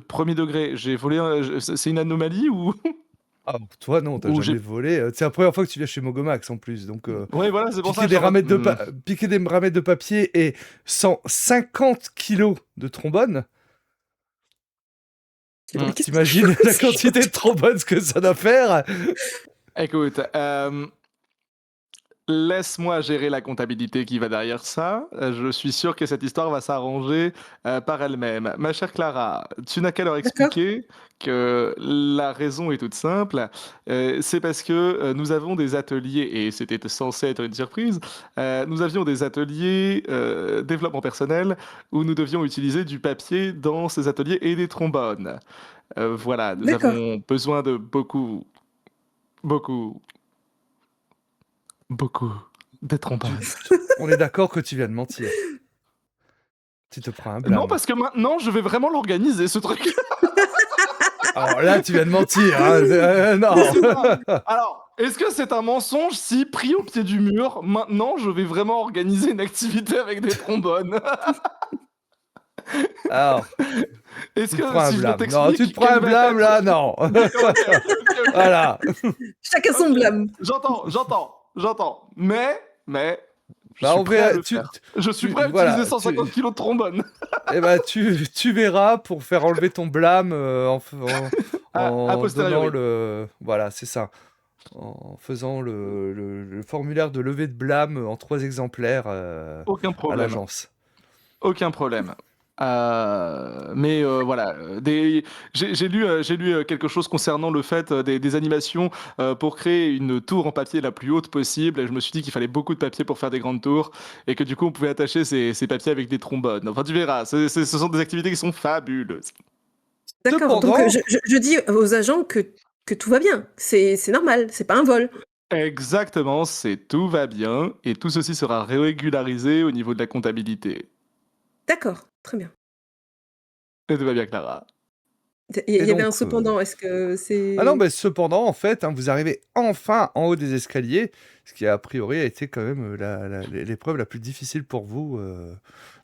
premier degré, j'ai volé c'est une anomalie ou Ah, toi, non, t'as ou jamais j'ai volé, c'est la première fois que tu viens chez Mogomax, en plus, donc ouais voilà, c'est pour ça piquer que je des suis en mode, ramettes piquer des ramettes de papier et 150 kilogrammes de trombone, Mais qu'est-ce que t'imagines la quantité de trombone que ça doit faire? Écoute, laisse-moi gérer la comptabilité qui va derrière ça. Je suis sûr que cette histoire va s'arranger par elle-même. Ma chère Clara, tu n'as qu'à leur D'accord, expliquer que la raison est toute simple. C'est parce que nous avons des ateliers, et c'était censé être une surprise, nous avions des ateliers développement personnel où nous devions utiliser du papier dans ces ateliers et des trombones. Voilà, nous d'accord. avons besoin de beaucoup, beaucoup, beaucoup de Tu trombones. On est d'accord que tu viens de mentir. Tu te prends un Non, blâme. parce que maintenant, je vais vraiment l'organiser, ce truc. Alors là, tu viens de mentir, hein, non. Je sais pas. Alors, est-ce que c'est un mensonge si, pris au pied du mur, maintenant, je vais vraiment organiser une activité avec des trombones? Alors, Est-ce tu te que, prends un si je blâme. Non, tu te t'explique, prends un quelle va blâme, être... là, non. D'accord, ok. Voilà. Chacun son Ok, blâme. j'entends. Mais, je Bah, suis on prêt à verra, le faire. Je suis prêt à utiliser voilà, 150 kilos de trombone. eh ben, tu verras pour faire enlever ton blâme, A en donnant posteriori. le, voilà, c'est ça, en faisant le formulaire de levée de blâme en 3 exemplaires, Aucun à problème. l'agence. Aucun problème. Mais voilà, j'ai lu quelque chose concernant le fait des animations pour créer une tour en papier la plus haute possible. Et je me suis dit qu'il fallait beaucoup de papier pour faire des grandes tours et que du coup on pouvait attacher ces papiers avec des trombones. Enfin, tu verras, ce sont des activités qui sont fabuleuses. D'accord, donc Cependant, je dis aux agents que tout va bien. C'est normal, c'est pas un vol. Exactement, tout va bien et tout ceci sera régularisé au niveau de la comptabilité. D'accord, très bien. Et tout va bien, Clara. Il Et y avait un donc, cependant, est-ce que ah non, c'est... mais cependant, en fait, hein, vous arrivez enfin en haut des escaliers, ce qui a priori a été quand même l'épreuve la plus difficile pour vous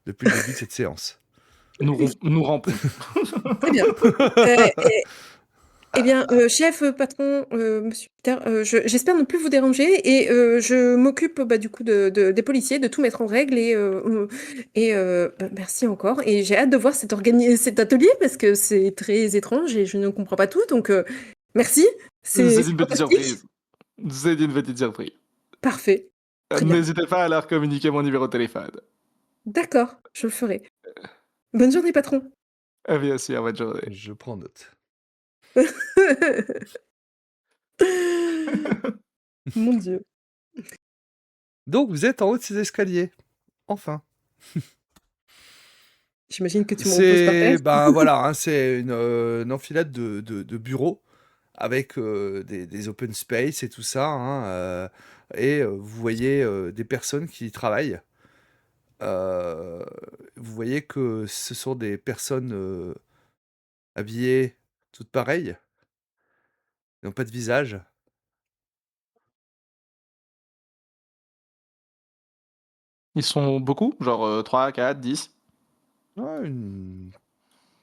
depuis le début de cette séance. Nous rampons. Très bien. Eh bien, chef, patron, monsieur Peter, j'espère ne plus vous déranger et je m'occupe bah, du coup des policiers, de tout mettre en règle bah, merci encore. Et j'ai hâte de voir cet atelier parce que c'est très étrange et je ne comprends pas tout. Donc, merci. C'est C'est une petite fantastique. surprise. C'est une petite surprise. Parfait. Très bien. N'hésitez pas à leur communiquer mon numéro de téléphone. D'accord, je le ferai. Bonne journée, patron. Bien sûr, bonne journée. Je prends note. Mon Dieu. Donc, vous êtes en haut de ces escaliers. Enfin. J'imagine que tu me reposes par terre. Ben voilà, hein, c'est une enfilade de bureaux avec des open space et tout ça, hein, et vous voyez des personnes qui y travaillent. Euh, Vous voyez que ce sont des personnes habillées toutes pareilles, ils n'ont pas de visage. Ils sont beaucoup? Genre 3, 4, 10? Ouais, une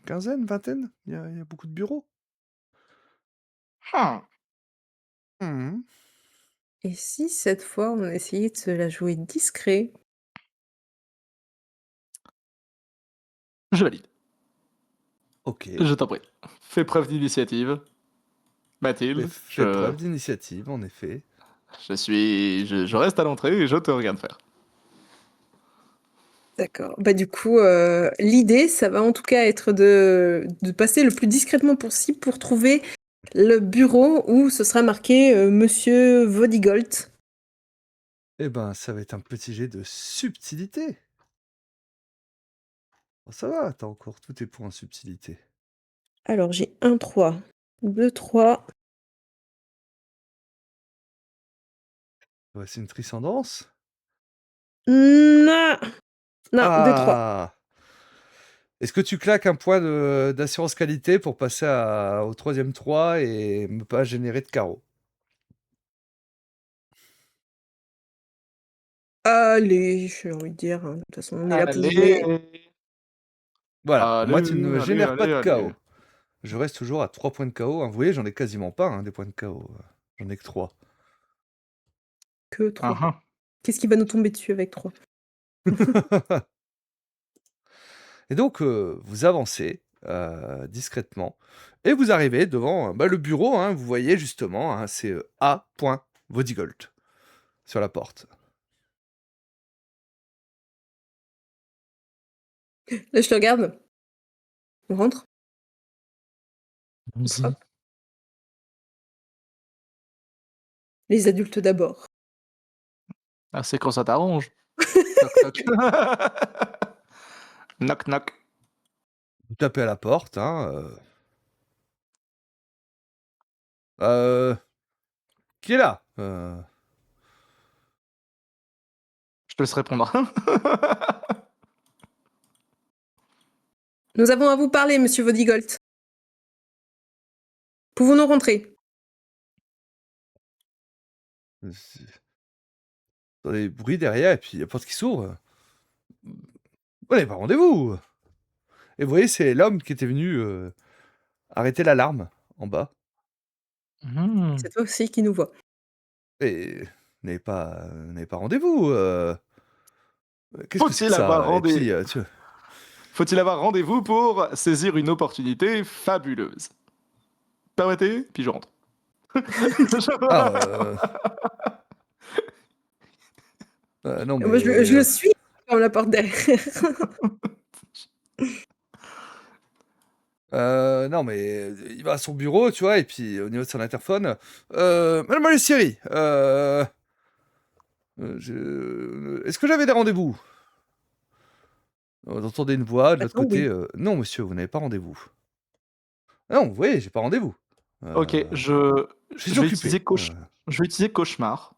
quinzaine, vingtaine, il y a beaucoup de bureaux. Hmm. Mhm. Et si cette fois on essayait de se la jouer discret? Je valide. Ok, Je t'en prie. Fais preuve d'initiative. Mathilde, fais preuve d'initiative, en effet. je reste à l'entrée et je te regarde faire. D'accord. Bah du coup, l'idée, ça va en tout cas être de passer le plus discrètement possible pour trouver le bureau où ce sera marqué Monsieur Vodigolt. Eh ben, ça va être un petit jet de subtilité. Bon, ça va, t'as encore tous tes points en subtilité. Alors j'ai 1, 3, 2, 3. Ouais, c'est une triscendance. Non, non, 2, 3. Ah! Est-ce que tu claques un point d'assurance qualité pour passer au troisième 3 et ne pas générer de carreau? Allez, j'ai envie de dire, hein, de toute façon, on est là pour jouer. Allez, Voilà, pour moi, tu allez, ne me allez, génères pas allez, de allez. KO. Je reste toujours à 3 points de KO, hein. Vous voyez, j'en ai quasiment pas, hein, des points de KO. J'en ai que 3. Que 3. Uhum. Qu'est-ce qui va nous tomber dessus avec 3? Et donc, vous avancez discrètement et vous arrivez devant bah, le bureau, hein, vous voyez justement, hein, c'est A. Vodigolt sur la porte. Là, je te regarde. On rentre? Allons-y. Hop. Les adultes d'abord. Ah, c'est quand ça t'arrange. Knock, knock. Knock, knock. Vous tapez à la porte, hein. Qui est là? Je te laisse répondre. Nous avons à vous parler, monsieur Vodigolt. Pouvons-nous rentrer? Dans des bruits derrière, et puis la porte qui s'ouvre. Vous n'avez pas rendez-vous! Et vous voyez, c'est l'homme qui était venu arrêter l'alarme en bas. Hmm. C'est toi aussi qui nous vois. Et vous n'avez pas rendez-vous. Qu'est-ce que c'est que Faut-il avoir ça? Et puis, Faut-il avoir rendez-vous pour saisir une opportunité fabuleuse? Permettez, puis je rentre. ah, non, Moi, mais je le suis, je ferme la porte derrière. non, mais il va à son bureau, tu vois, et puis au niveau de son interphone, Mademoiselle Siri, est-ce que j'avais des rendez-vous? Vous entendez une voix de l'autre Attends, côté, oui. non, monsieur, vous n'avez pas rendez-vous. Ah non, vous voyez, j'ai pas rendez-vous. Ok, Je suis je vais occupé. je vais utiliser cauchemar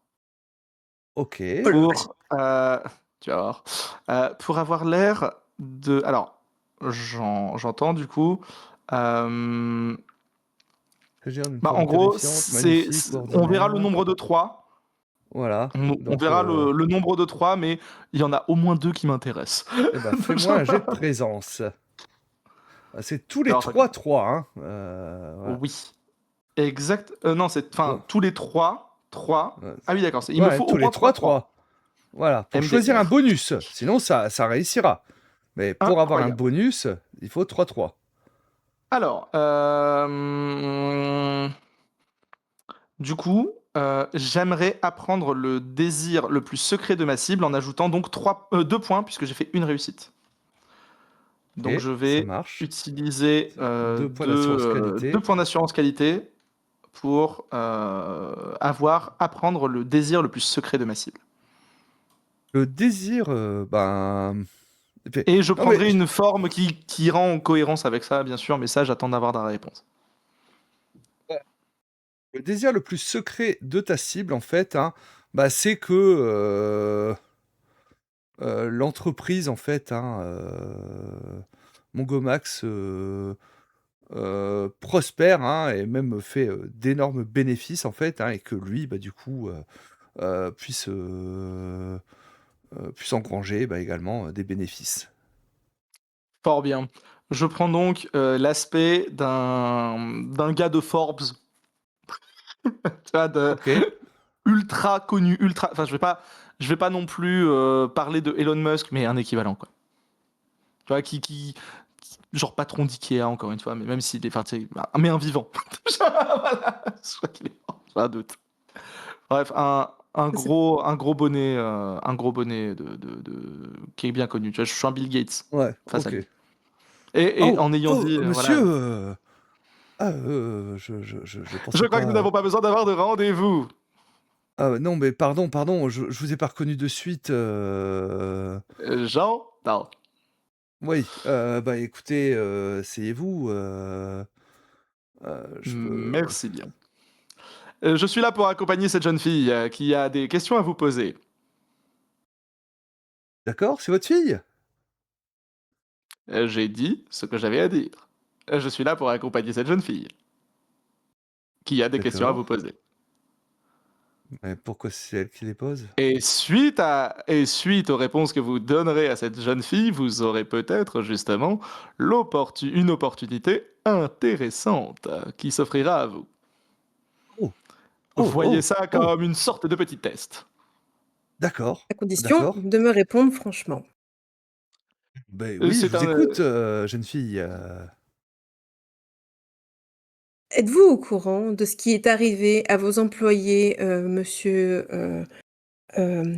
Ok. Oh la vache. pour, tu vas voir, pour avoir l'air de. Alors, j'entends du coup. Euh, S'agir d'une Bah, en forme gros, terrifiante, magnifique ou on verra le ordinaire. nombre de 3. Voilà. On Donc, verra le nombre de 3, mais il y en a au moins 2 qui m'intéressent. eh ben, fais-moi un jet de présence. Ah, c'est tous les Alors, attends, 3, hein. Voilà. oui. Exact. Non, Bon, tous les 3. 3. euh, Ah oui, d'accord. Il me ouais, faut au tous les moins 3 3. 3. Voilà, pour choisir un MDR. bonus. Sinon, ça réussira. Mais pour avoir un Incroyable. bonus, il faut 3. Alors, du coup, j'aimerais apprendre le désir le plus secret de ma cible en ajoutant donc 2 points, puisque j'ai fait une réussite. Donc, Ok, je ça vais marche. utiliser 2 points d'assurance 2 qualité. points d'assurance qualité pour apprendre le désir le plus secret de ma cible. Le désir, ben... Et je Non, mais prendrai une forme qui rend en cohérence avec ça, bien sûr, mais ça, j'attends d'avoir la réponse. le désir le plus secret de ta cible, en fait, hein, bah, c'est que l'entreprise, en fait, hein, Mongomax, prospère, hein, et même fait d'énormes bénéfices, en fait, hein, et que lui, bah, du coup, puisse engranger bah, également des bénéfices. Fort bien. Je prends donc l'aspect d'un gars de Forbes, tu vois, Ok, ultra connu, ultra. Enfin, je vais pas non plus parler de Elon Musk, mais un équivalent, quoi. Tu vois, genre patron d'Ikea, encore une fois, mais même s'il est, enfin, tu sais, mais un vivant. Voilà, je crois qu'il est mort, j'ai un doute. Bref, un gros bonnet qui est bien connu. Tu vois, je suis un Bill Gates ouais, face à ok. lui. Et Oh, en ayant oh, dit, monsieur, voilà, je je pensais crois que nous pas. n'avons pas besoin d'avoir de rendez-vous. Ah non, mais pardon, je vous ai pas reconnu de suite. Jean? Non. Oui, bah écoutez, asseyez-vous. Je peux. Merci bien. Je suis là pour accompagner cette jeune fille qui a des questions à vous poser. D'accord, c'est votre fille? J'ai dit ce que j'avais à dire. Je suis là pour accompagner cette jeune fille qui a des questions à D'accord. vous poser. Mais pourquoi c'est elle qui les pose? Et suite aux réponses que vous donnerez à cette jeune fille, vous aurez peut-être justement une opportunité intéressante qui s'offrira à vous. Oh, oh, Voyez oh, ça oh, comme une sorte de petit test. d'accord, À condition d'accord. de me répondre franchement. Ben oui, je C'est vous un, écoute, jeune fille. Êtes-vous au courant de ce qui est arrivé à vos employés, monsieur,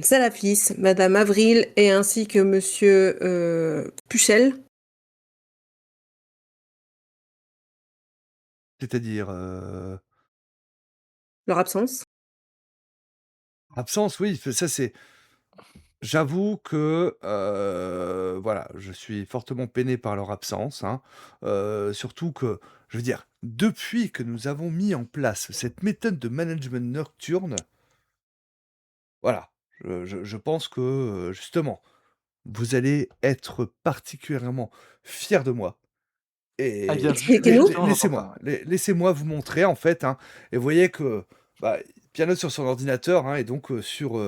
Salafis, madame Avril et ainsi que monsieur, Puchel? C'est-à-dire, Leur absence? absence, oui, ça c'est. J'avoue que, voilà, je suis fortement peiné par leur absence, hein. Surtout que, je veux dire, depuis que nous avons mis en place cette méthode de management nocturne, voilà, je pense que, justement, vous allez être particulièrement fiers de moi eh bien, et Expliquez-nous. justement, j'entends ça. Ouais. laissez-moi vous montrer, en fait, hein, et vous voyez que, bah, il pianote sur son ordinateur, hein, et donc sur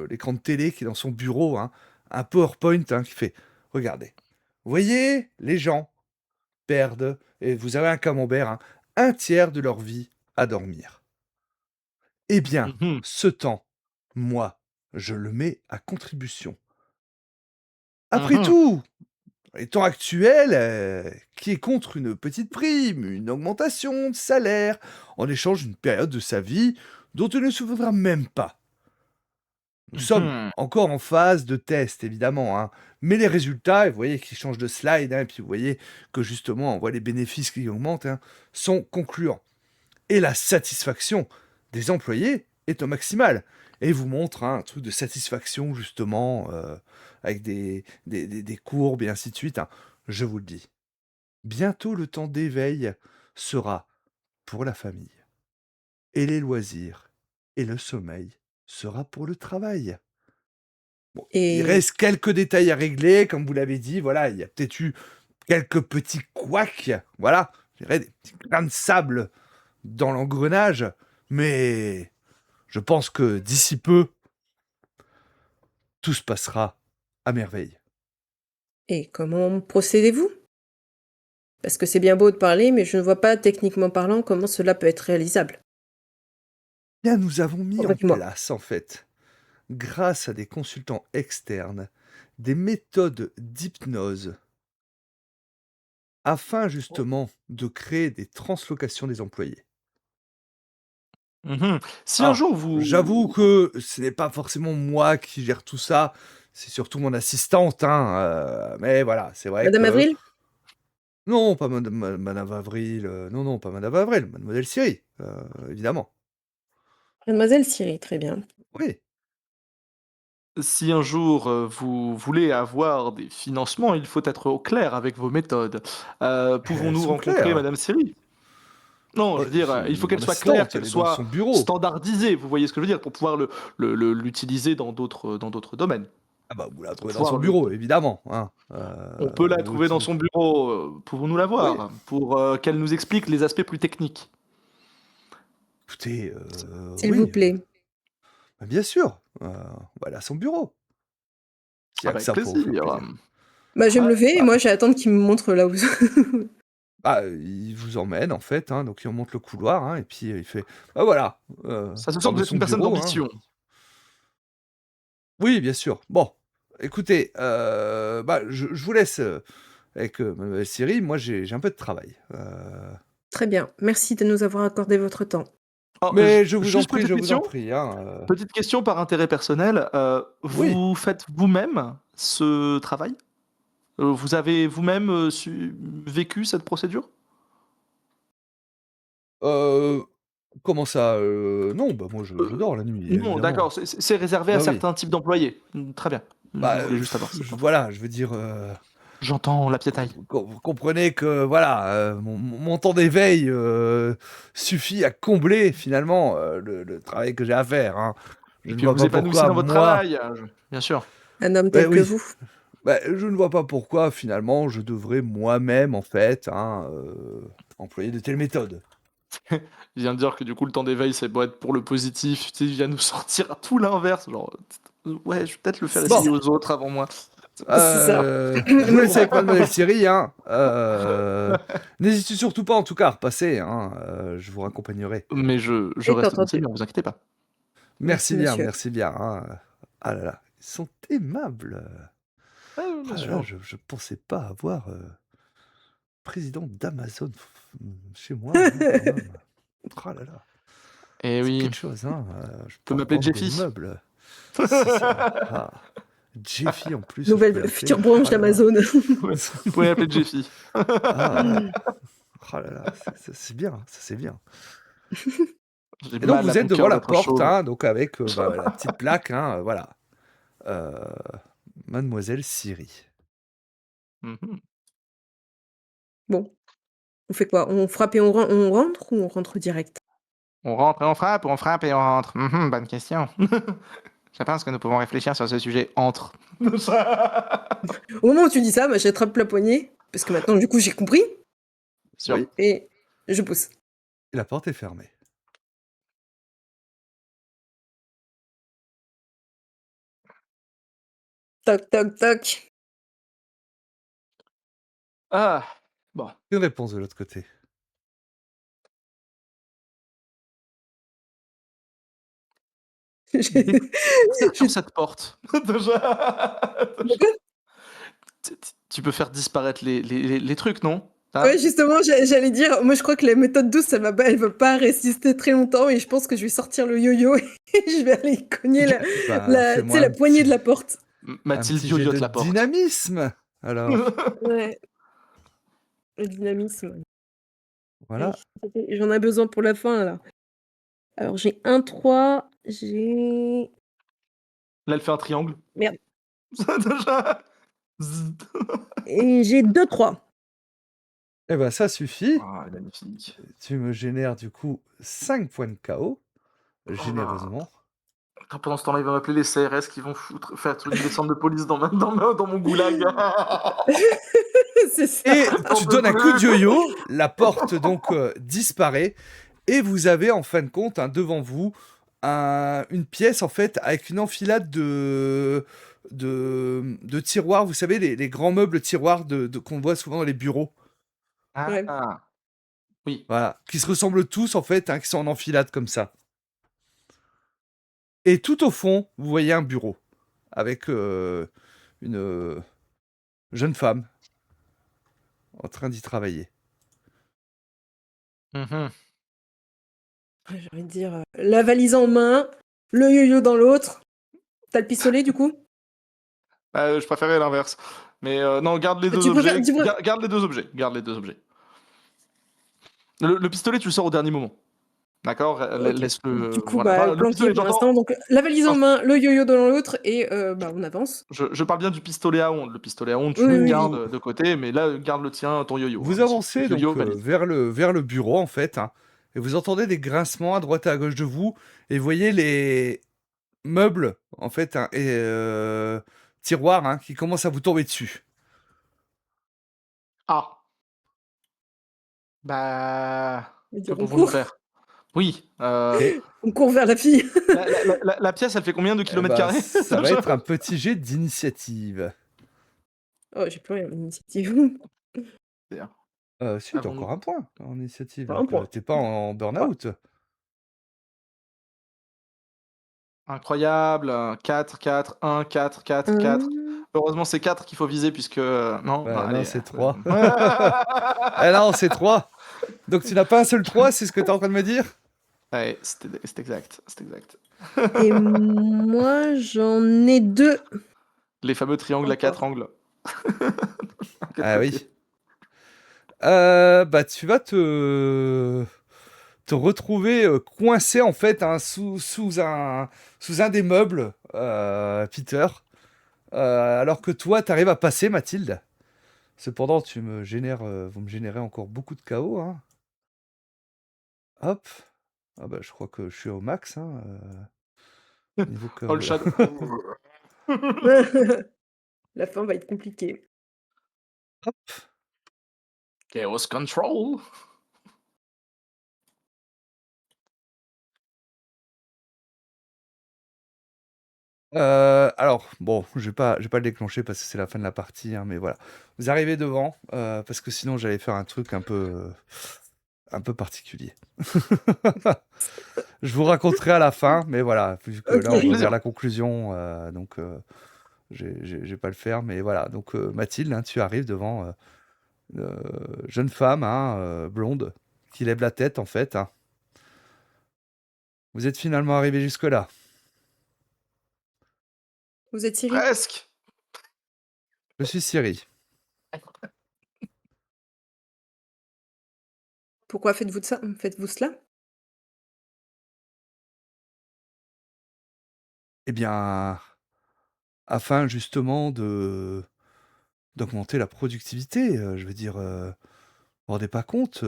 l'écran de télé qui est dans son bureau, hein, un PowerPoint, hein, qui fait: «Regardez, vous voyez, les gens perdent» et vous avez un camembert, hein, 1/3 de leur vie à dormir. Eh bien, Mhm, ce temps, moi, je le mets à contribution. Après mhm, tout, les temps actuels, qui est contre une petite prime, une augmentation de salaire, en échange d'une période de sa vie dont il ne se souviendra même pas? Nous sommes mhm, encore en phase de test, évidemment, hein, mais les résultats, et vous voyez qu'ils changent de slide, hein, et puis vous voyez que justement, on voit les bénéfices qui augmentent, hein, sont concluants. Et la satisfaction des employés est au maximal. Et il vous montre hein, un truc de satisfaction, justement, avec des courbes et ainsi de suite, hein. Je vous le dis, bientôt le temps d'éveil sera pour la famille. Et les loisirs et le sommeil sera pour le travail. Bon, il Et reste quelques détails à régler, comme vous l'avez dit, voilà, il y a peut-être eu quelques petits couacs, voilà, je dirais des petits grains de sable dans l'engrenage, mais je pense que d'ici peu, tout se passera à merveille. et comment procédez-vous? Parce que c'est bien beau de parler, mais je ne vois pas, techniquement parlant, comment cela peut être réalisable. Bien, nous avons mis en Dis-moi. place, en fait, grâce à des consultants externes, des méthodes d'hypnose afin justement de créer des translocations des employés. Mhm. Si un Alors, jour j'avoue vous... que ce n'est pas forcément moi qui gère tout ça, c'est surtout mon assistante, hein, mais voilà, c'est vrai Madame que Avril? non, pas Madame Avril, non, non, pas Madame Avril, Mademoiselle Siri, évidemment. Mademoiselle Siri, très bien. Oui, Si un jour vous voulez avoir des financements, il faut être au clair avec vos méthodes. elles Pouvons-nous sont rencontrer claires. Madame Siri? Non, je veux dire, il faut qu'elle Mon soit claire, assistante, elle qu'elle est dans son soit bureau. standardisée, vous voyez ce que je veux dire, pour pouvoir l'utiliser dans d'autres domaines. Ah bah, vous la Pour trouvez dans son pouvoir bureau, évidemment, hein. On peut la Vous trouver dans utilisez... son bureau, pouvons-nous la Oui, voir, pour qu'elle nous explique les aspects plus techniques. écoutez, S'il vous oui, plaît. bah, bien sûr, voilà son bureau. S'il y a que Avec ça pour vous faire plaisir. plaisir. Bah, je vais me lever et Bah, moi, je vais attendre qu'il me montre là où. bah, il vous emmène en fait, hein, donc il remonte le couloir, hein, et puis il fait: «Bah voilà, Ça se sent sort que de vous êtes son une personne bureau, hein». d'ambition. Oui, bien sûr. Bon, écoutez, bah, je vous laisse, avec, mademoiselle Siri. Moi, j'ai un peu de travail. Très bien. Merci de nous avoir accordé votre temps. Oh, Mais juste je vous en prie, hein, petite question par intérêt personnel. oui, Vous faites vous-même ce travail? Vous avez vous-même vécu cette procédure? heu, comment ça? Non, bah, moi je Euh, dors la nuit, non, évidemment. d'accord, c'est réservé à Bah, oui. certains types d'employés. Très bien. Je Bah, voulais juste savoir ça. voilà, je veux dire, J'entends la piétaille. vous comprenez que voilà, mon temps d'éveil, suffit à combler finalement, le travail que j'ai à faire, hein. Je Et ne que vois vous pas épanouissez pourquoi dans votre moi, travail, bien sûr. Un homme beh, tel que oui, vous. bah, je ne vois pas pourquoi finalement je devrais moi-même en fait, hein, employer de telles méthodes. Il vient de dire que du coup le temps d'éveil c'est beau être pour le positif, tu sais, il vient nous sortir à tout l'inverse, genre ouais, je vais peut-être le faire C'est Bon, essayer ça. aux autres avant moi. C'est ça. je vous laisse avec mademoiselle Siri, hein, n'hésitez surtout pas en tout cas à repasser, hein, je vous raccompagnerai. Mais je Et reste entendu. disponible, ne vous inquiétez pas. Merci, monsieur. Merci bien, hein, ah là là, ils sont aimables. Bien Ah là là, sûr. je pensais pas avoir, président d'Amazon chez moi, hein, quand même. Ah là là, Eh c'est oui, quelque chose, hein, je peut pourrais m'appeler vendre des Jeffy. meubles. C'est ça. Ah, Jeffy en plus, je peux Nouvelle l'appeler. future branche Ah là là. d'Amazon. Ouais, vous pouvez m'appeler Jeffy. Ah, ah là là, c'est bien, ça c'est bien. J'ai Et donc mal à vous êtes mon devant cœur la d'être porte, chauve. hein, donc avec, bah, la petite plaque, hein, voilà. Heu, Mademoiselle Siri. Mhm. Bon, on fait quoi? On frappe et on rentre ou on rentre direct? On rentre et on frappe, ou on frappe et on rentre? Bonne question. Je pense que nous pouvons réfléchir sur ce sujet entre. Au moment où tu dis ça, bah, j'attrape la poignée, parce que maintenant, du coup, j'ai compris, Sûr. Oui, et je pousse. et la porte est fermée. Toc, toc, toc. Ah, bon. Une réponse de l'autre côté. J'ai- Faire sur j'ai- cette porte. Déjà. Tu peux faire disparaître les trucs, non? Hein. Ouais, justement, j'allais dire, moi je crois que la méthode douce, elle va pas résister très longtemps et je pense que je vais sortir le yo-yo et je vais aller cogner Bah, tu sais, fais-moi la poignée de la porte. un Mathilde petit jet yoyote de la porte. dynamisme, alors. Ouais, le dynamisme. Allez, Voilà. j'en ai besoin pour la fin, là. Alors, j'ai un 3, j'ai... Là, elle fait un triangle. Merde. Déjà. Zzz. Et j'ai 2 3. Eh ben, ça suffit. Ah, magnifique. Tu me génères du coup 5 points de KO, Ah. généreusement. Attends, pendant ce temps-là, il va m'appeler les CRS qui vont faire une descente de police dans mon goulag. C'est ça. Et J'en tu peux donnes un coup de plus. yo-yo, la porte donc disparaît, et vous avez en fin de compte devant vous une pièce en fait avec une enfilade de tiroirs, vous savez, les grands meubles tiroirs qu'on voit souvent dans les bureaux. Ouais. Ah, oui. Voilà, qui se ressemblent tous en fait, qui sont en enfilade comme ça. Et tout au fond, vous voyez un bureau avec une jeune femme en train d'y travailler. Mhm. Ouais, j'ai envie de dire la valise en main, le yo-yo dans l'autre. T'as le pistolet du coup? Je préférais l'inverse. Mais non, garde les deux Tu objets. préfères, tu préfères- Garde les deux objets. Garde les deux objets. Le pistolet, tu le sors au dernier moment. D'accord? Ok. Laisse-le. Du coup, Voilà. bah, Enfin, le planqué pistolet, pour l'instant. Donc, la valise en main, le yo-yo dans l'autre, et bah, on avance. Je parle bien du pistolet à ondes. Le pistolet à ondes, tu Oui, le oui, gardes de côté, mais là, garde le tien, ton yo-yo. Vous Hein, aussi. avancez Yo-yo, donc valise. vers le bureau en fait, et vous entendez des grincements à droite et à gauche de vous, et vous voyez les meubles en fait et tiroirs qui commencent à vous tomber dessus. Ah, bah. On va Que dire, on pouvons-nous court. faire? Oui. Et On court vers la fille. La pièce, elle fait combien de eh kilomètres ben, carrés? ça va être un petit jet d'initiative. Oh, j'ai plus rien en initiative. Si, t'as Avons-nous- encore un point en initiative, Un donc point. t'es pas en burn-out. Incroyable. 4, 4, 1, 4, 4, 4. Heureusement, c'est 4 qu'il faut viser, puisque. Non, Ouais, non, allez. c'est 3. Ah non, c'est 3. Donc tu n'as pas un seul 3, c'est ce que t'es en train de me dire? Ouais, c'est exact. C'est exact. Et moi, j'en ai 2. Les fameux triangles à 4 Encore. angles. Ah oui. Bah tu vas te retrouver coincé en fait sous un des meubles, Peter. Alors que toi, t'arrives à passer, Mathilde. Cependant, vous me générez encore beaucoup de chaos. Hop. Ah bah, je crois que je suis au max. Niveau Oh, le chaos. shadow. La fin va être compliquée. Hop. Chaos Control. Alors, bon, je vais pas le déclencher parce que c'est la fin de la partie, mais voilà. Vous arrivez devant, parce que sinon j'allais faire un truc un peu particulier. Je vous raconterai à la fin, mais voilà, vu que là on va Ok. vers la conclusion, donc je vais pas le faire, mais voilà. Donc Mathilde, tu arrives devant une jeune femme, blonde, qui lève la tête en fait. Vous êtes finalement arrivé jusque-là. Vous êtes Siri? Presque. Je suis Siri. Pourquoi faites-vous ça? Faites-vous cela? Eh bien, afin justement d'augmenter la productivité, je veux dire, vous vous rendez pas compte,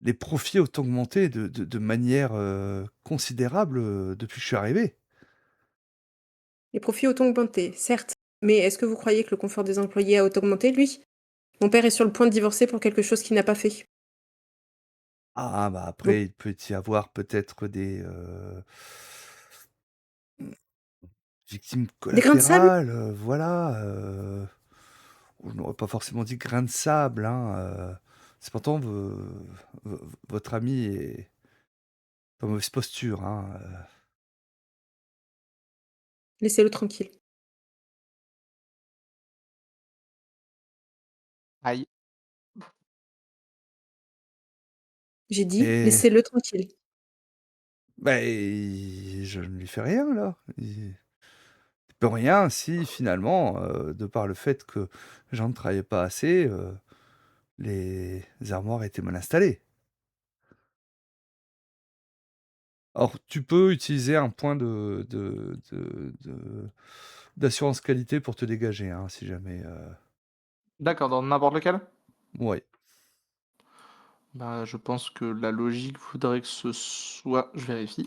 les profits ont augmenté de manière considérable depuis que je suis arrivé. Les profits ont augmenté, certes. Mais est-ce que vous croyez que le confort des employés a augmenté, lui? Mon père est sur le point de divorcer pour quelque chose qu'il n'a pas fait. Ah, bah Donc, après, il peut y avoir peut-être des victimes des grains de sable? collatérales, voilà. Je n'aurais pas forcément dit grain de sable. Cependant, votre ami est en mauvaise posture. Laissez-le tranquille. Aïe. J'ai dit, Et laissez-le tranquille. bah, je ne lui fais rien là. Il peut rien si finalement, de par le fait que les gens ne travaillaient pas assez, les armoires étaient mal installées. Alors, tu peux utiliser un point d'assurance qualité pour te dégager, si jamais. D'accord, dans n'importe lequel? Ouais. Bah, je pense que la logique voudrait que ce soit. Je vérifie.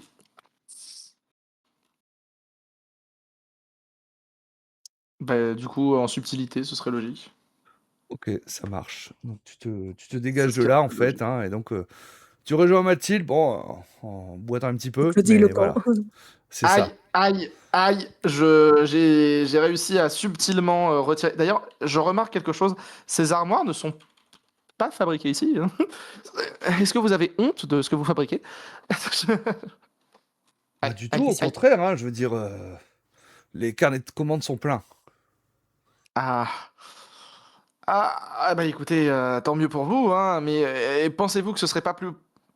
Bah, du coup, en subtilité, ce serait logique. Ok, ça marche. Donc tu te C'est dégages ce de qui est le là, en plus fait, logique. hein, et donc tu rejoins Mathilde, bon, en boitant un petit peu, Claudie mais Lecan. voilà, c'est Aïe, ça. aïe, aïe, j'ai réussi à subtilement retirer. D'ailleurs, je remarque quelque chose, ces armoires ne sont pas fabriquées ici, hein. Est-ce que vous avez honte de ce que vous fabriquez? Pas Aïe, du tout, aïe, au aïe. contraire, hein, je veux dire, les carnets de commandes sont pleins. Ah. Bah écoutez, tant mieux pour vous, hein, mais pensez-vous que ce serait pas plus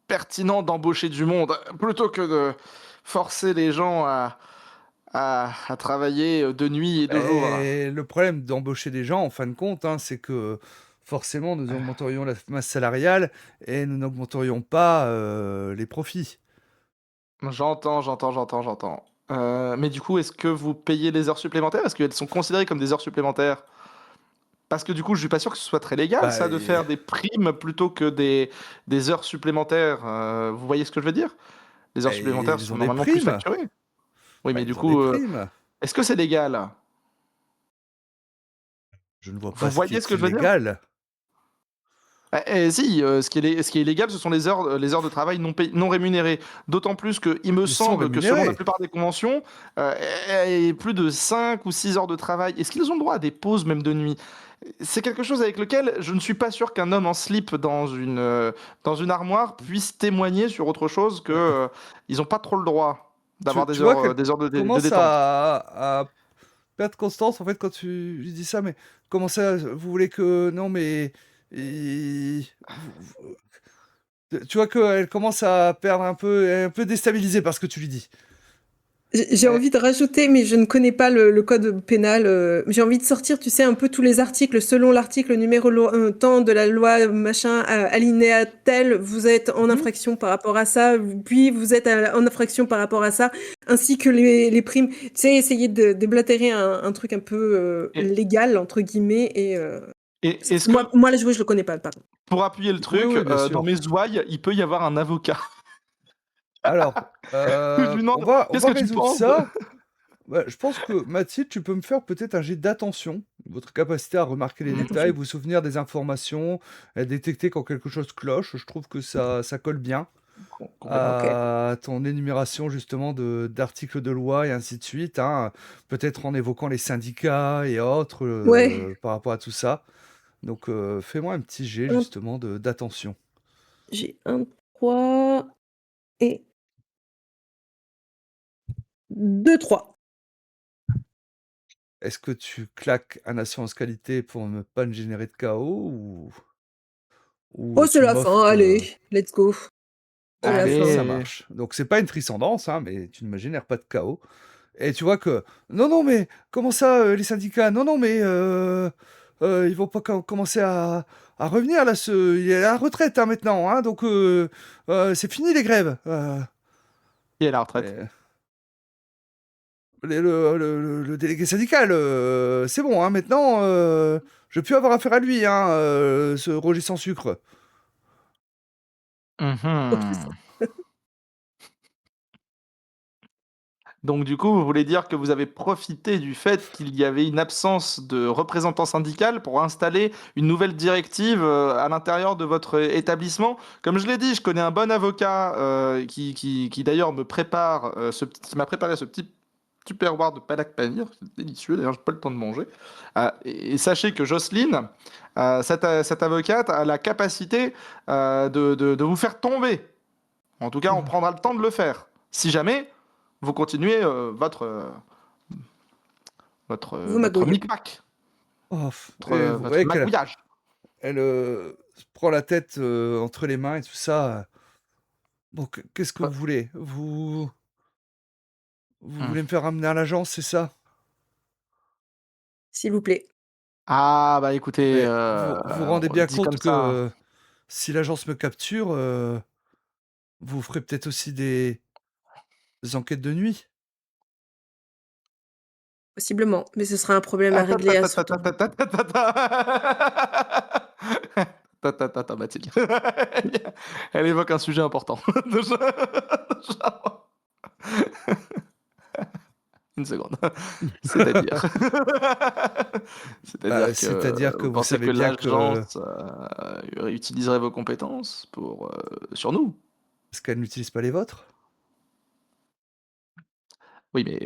pertinent d'embaucher du monde plutôt que de forcer les gens à travailler de nuit et de jour? Et le problème d'embaucher des gens, en fin de compte, hein, c'est que forcément, nous augmenterions la masse salariale et nous n'augmenterions pas les profits. J'entends. Mais du coup, est-ce que vous payez les heures supplémentaires? Est-ce qu'elles sont considérées comme des heures supplémentaires? Parce que du coup, je suis pas sûr que ce soit très légal, Bah, ça, de faire des primes plutôt que des heures supplémentaires. Vous voyez ce que je veux dire? Les heures supplémentaires ils sont ont des normalement plus primes. facturées. Oui, Bah, mais du ils ont des coup, primes. est-ce que c'est légal? Je ne vois Vous pas ce qui voyez ce est que je veux dire? illégal. Si, ce qui est illégal, ce sont les heures de travail non rémunérées. D'autant plus que, il me Ils sont semble que selon la rémunérés. plupart des conventions, plus de 5 ou 6 heures de travail, est-ce qu'ils ont le droit à des pauses même de nuit? C'est quelque chose avec lequel je ne suis pas sûr qu'un homme en slip dans une armoire puisse témoigner sur autre chose que ils n'ont pas trop le droit d'avoir Tu vois qu'elle des heures de commence détente. à perdre constance, en fait, quand tu lui dis ça, mais comment ça, vous voulez que... Non, mais... Tu vois qu'elle commence à perdre un peu déstabilisée par ce que tu lui dis. J'ai envie de rajouter, mais je ne connais pas le code pénal. J'ai envie de sortir, tu sais, un peu tous les articles. Selon l'article numéro tant de la loi machin, alinéa tel, vous êtes en Mhm. infraction par rapport à ça, puis vous êtes en infraction par rapport à ça, ainsi que les primes. Tu sais, essayer de déblatérer un truc un peu Et, légal, entre guillemets. et est-ce que, Moi, la jouer, je le connais pas, pardon. pour appuyer le Oui, truc, oui, bien dans sûr. mes ouailles, il peut y avoir un avocat? Alors, Je lui demande, on qu'est-ce va que tu résoudre penses de... ça. Ouais, je pense que Mathilde, tu peux me faire peut-être un jet d'attention, votre capacité à remarquer les détails, Attention. vous souvenir des informations, à détecter quand quelque chose cloche. Je trouve que ça colle bien Complètement. Ok. à ton énumération justement d'articles de loi et ainsi de suite, hein. Peut-être en évoquant les syndicats et autres Ouais. par rapport à tout ça. Donc fais-moi un petit jet Hop, justement d'attention. j'ai un 3 et 2 3. Est-ce que tu claques un assurance qualité pour ne pas me générer de chaos ou Oh, c'est tu la fin, m'offres... allez, let's go. C'est la Ok, fin. ça Allez. marche. Donc c'est pas une triscendance, hein, mais tu ne me génères pas de chaos. Et tu vois que non, non, mais comment ça, les syndicats? Non, non, mais ils vont pas commencer à revenir là. Il est à la retraite hein, maintenant, hein, donc c'est fini les grèves. Qui est à la retraite? Et le délégué syndical, c'est bon, hein, maintenant, je vais plus avoir affaire à lui, hein, ce Roger sans sucre. Mhm. Donc du coup, vous voulez dire que vous avez profité du fait qu'il y avait une absence de représentant syndical pour installer une nouvelle directive à l'intérieur de votre établissement? Comme je l'ai dit, je connais un bon avocat qui d'ailleurs me prépare qui m'a préparé ce petit tupperware de palak panir, c'est délicieux. D'ailleurs, j'ai pas le temps de manger. Et sachez que Jocelyne, cette avocate, a la capacité de vous faire tomber. En tout cas, on prendra le temps de le faire. Si jamais vous continuez Vous votre magouillez. Oh, et vous votre voyez qu'elle magouillage. elle, se prend la tête entre les mains et tout ça. Bon, qu'est-ce que vous voulez? Vous Hmm. voulez me faire ramener à l'agence, c'est ça? S'il vous plaît. Ah, bah écoutez, Mais vous rendez bien dit compte comme ça. que si l'agence me capture, vous ferez peut-être aussi des enquêtes de nuit? Possiblement, mais ce sera un problème à Attends, régler à attends, son attends, temps. attends, attends, attends. Mathilde. Elle évoque un sujet important. Une seconde. C'est-à-dire. C'est-à-dire que vous vous pensez savez que bien que... l'agence utiliserait vos compétences sur nous? Parce qu'elle n'utilise pas les vôtres. Oui, mais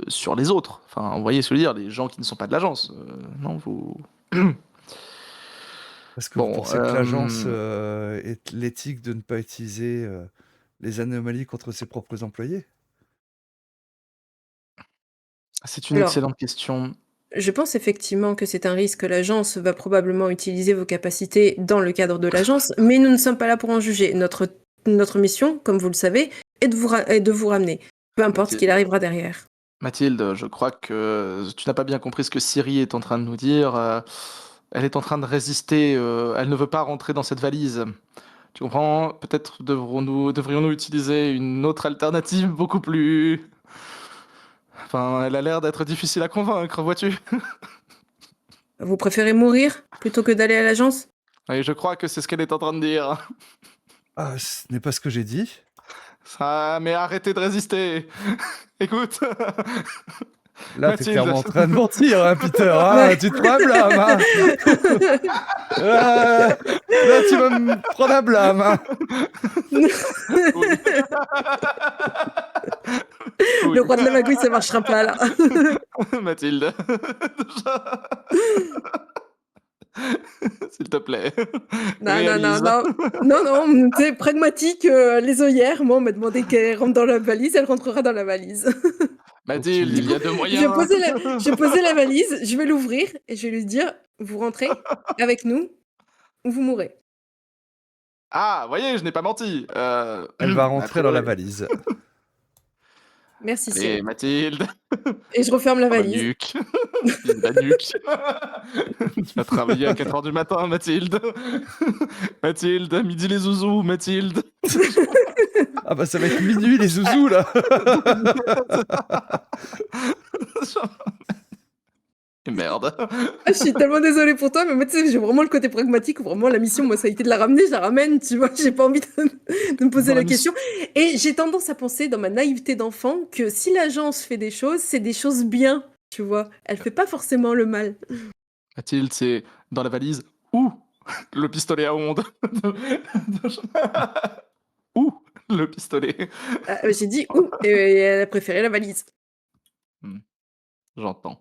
sur les autres. Enfin, vous voyez ce que je veux dire, les gens qui ne sont pas de l'agence. Non, vous. Parce que vous Bon, pensez que l'agence est l'éthique de ne pas utiliser les anomalies contre ses propres employés? c'est une Alors, excellente question. je pense effectivement que c'est un risque. L'agence va probablement utiliser vos capacités dans le cadre de l'agence, mais nous ne sommes pas là pour en juger. Notre mission, comme vous le savez, est de vous ramener, peu importe ce qu'il arrivera derrière. Mathilde, je crois que tu n'as pas bien compris ce que Siri est en train de nous dire. Elle est en train de résister. Elle ne veut pas rentrer dans cette valise. Tu comprends? Peut-être devrions-nous utiliser une autre alternative beaucoup plus. Enfin, elle a l'air d'être difficile à convaincre, vois-tu? Vous préférez mourir plutôt que d'aller à l'agence? Et je crois que c'est ce qu'elle est en train de dire. Ah, ce n'est pas ce que j'ai dit. Ça, mais arrêtez de résister. Écoute. Là, t'es Mathilde. clairement en train de mentir, hein, Peter. Hein, Ouais. tu te prends un blâme. Hein. Là, tu vas me prendre un blâme. Hein. Oui. Le roi de la magouille, ça marchera pas là. Mathilde. S'il te plaît. Non, Réalise. non, tu sais, pragmatique, les œillères, moi, on m'a demandé qu'elle rentre dans la valise, elle rentrera dans la valise. Mathilde, il y a deux moyens. Je vais poser la valise, je vais l'ouvrir et je vais lui dire, vous rentrez avec nous ou vous mourrez. Ah, voyez, je n'ai pas menti. Elle va rentrer dans la après- valise. Merci, Allez, Cyril. Mathilde. Et je referme la La valise. nuque. La nuque. Tu vas travailler à 4h du matin, Mathilde. Mathilde, à midi les zouzous, Mathilde. Ah bah ça va être minuit les zouzous là. Et merde. Ah, je suis tellement désolée pour toi, mais moi, tu sais, j'ai vraiment le côté pragmatique où vraiment la mission, moi, ça a été de la ramener, je la ramène, tu vois, j'ai pas envie de me poser la question. Et j'ai tendance à penser, dans ma naïveté d'enfant, que si l'agence fait des choses, c'est des choses bien, tu vois. Elle fait pas forcément le mal. Mathilde, c'est dans la valise ou le pistolet à ondes. Ou le pistolet. J'ai dit où, et elle a préféré la valise. J'entends.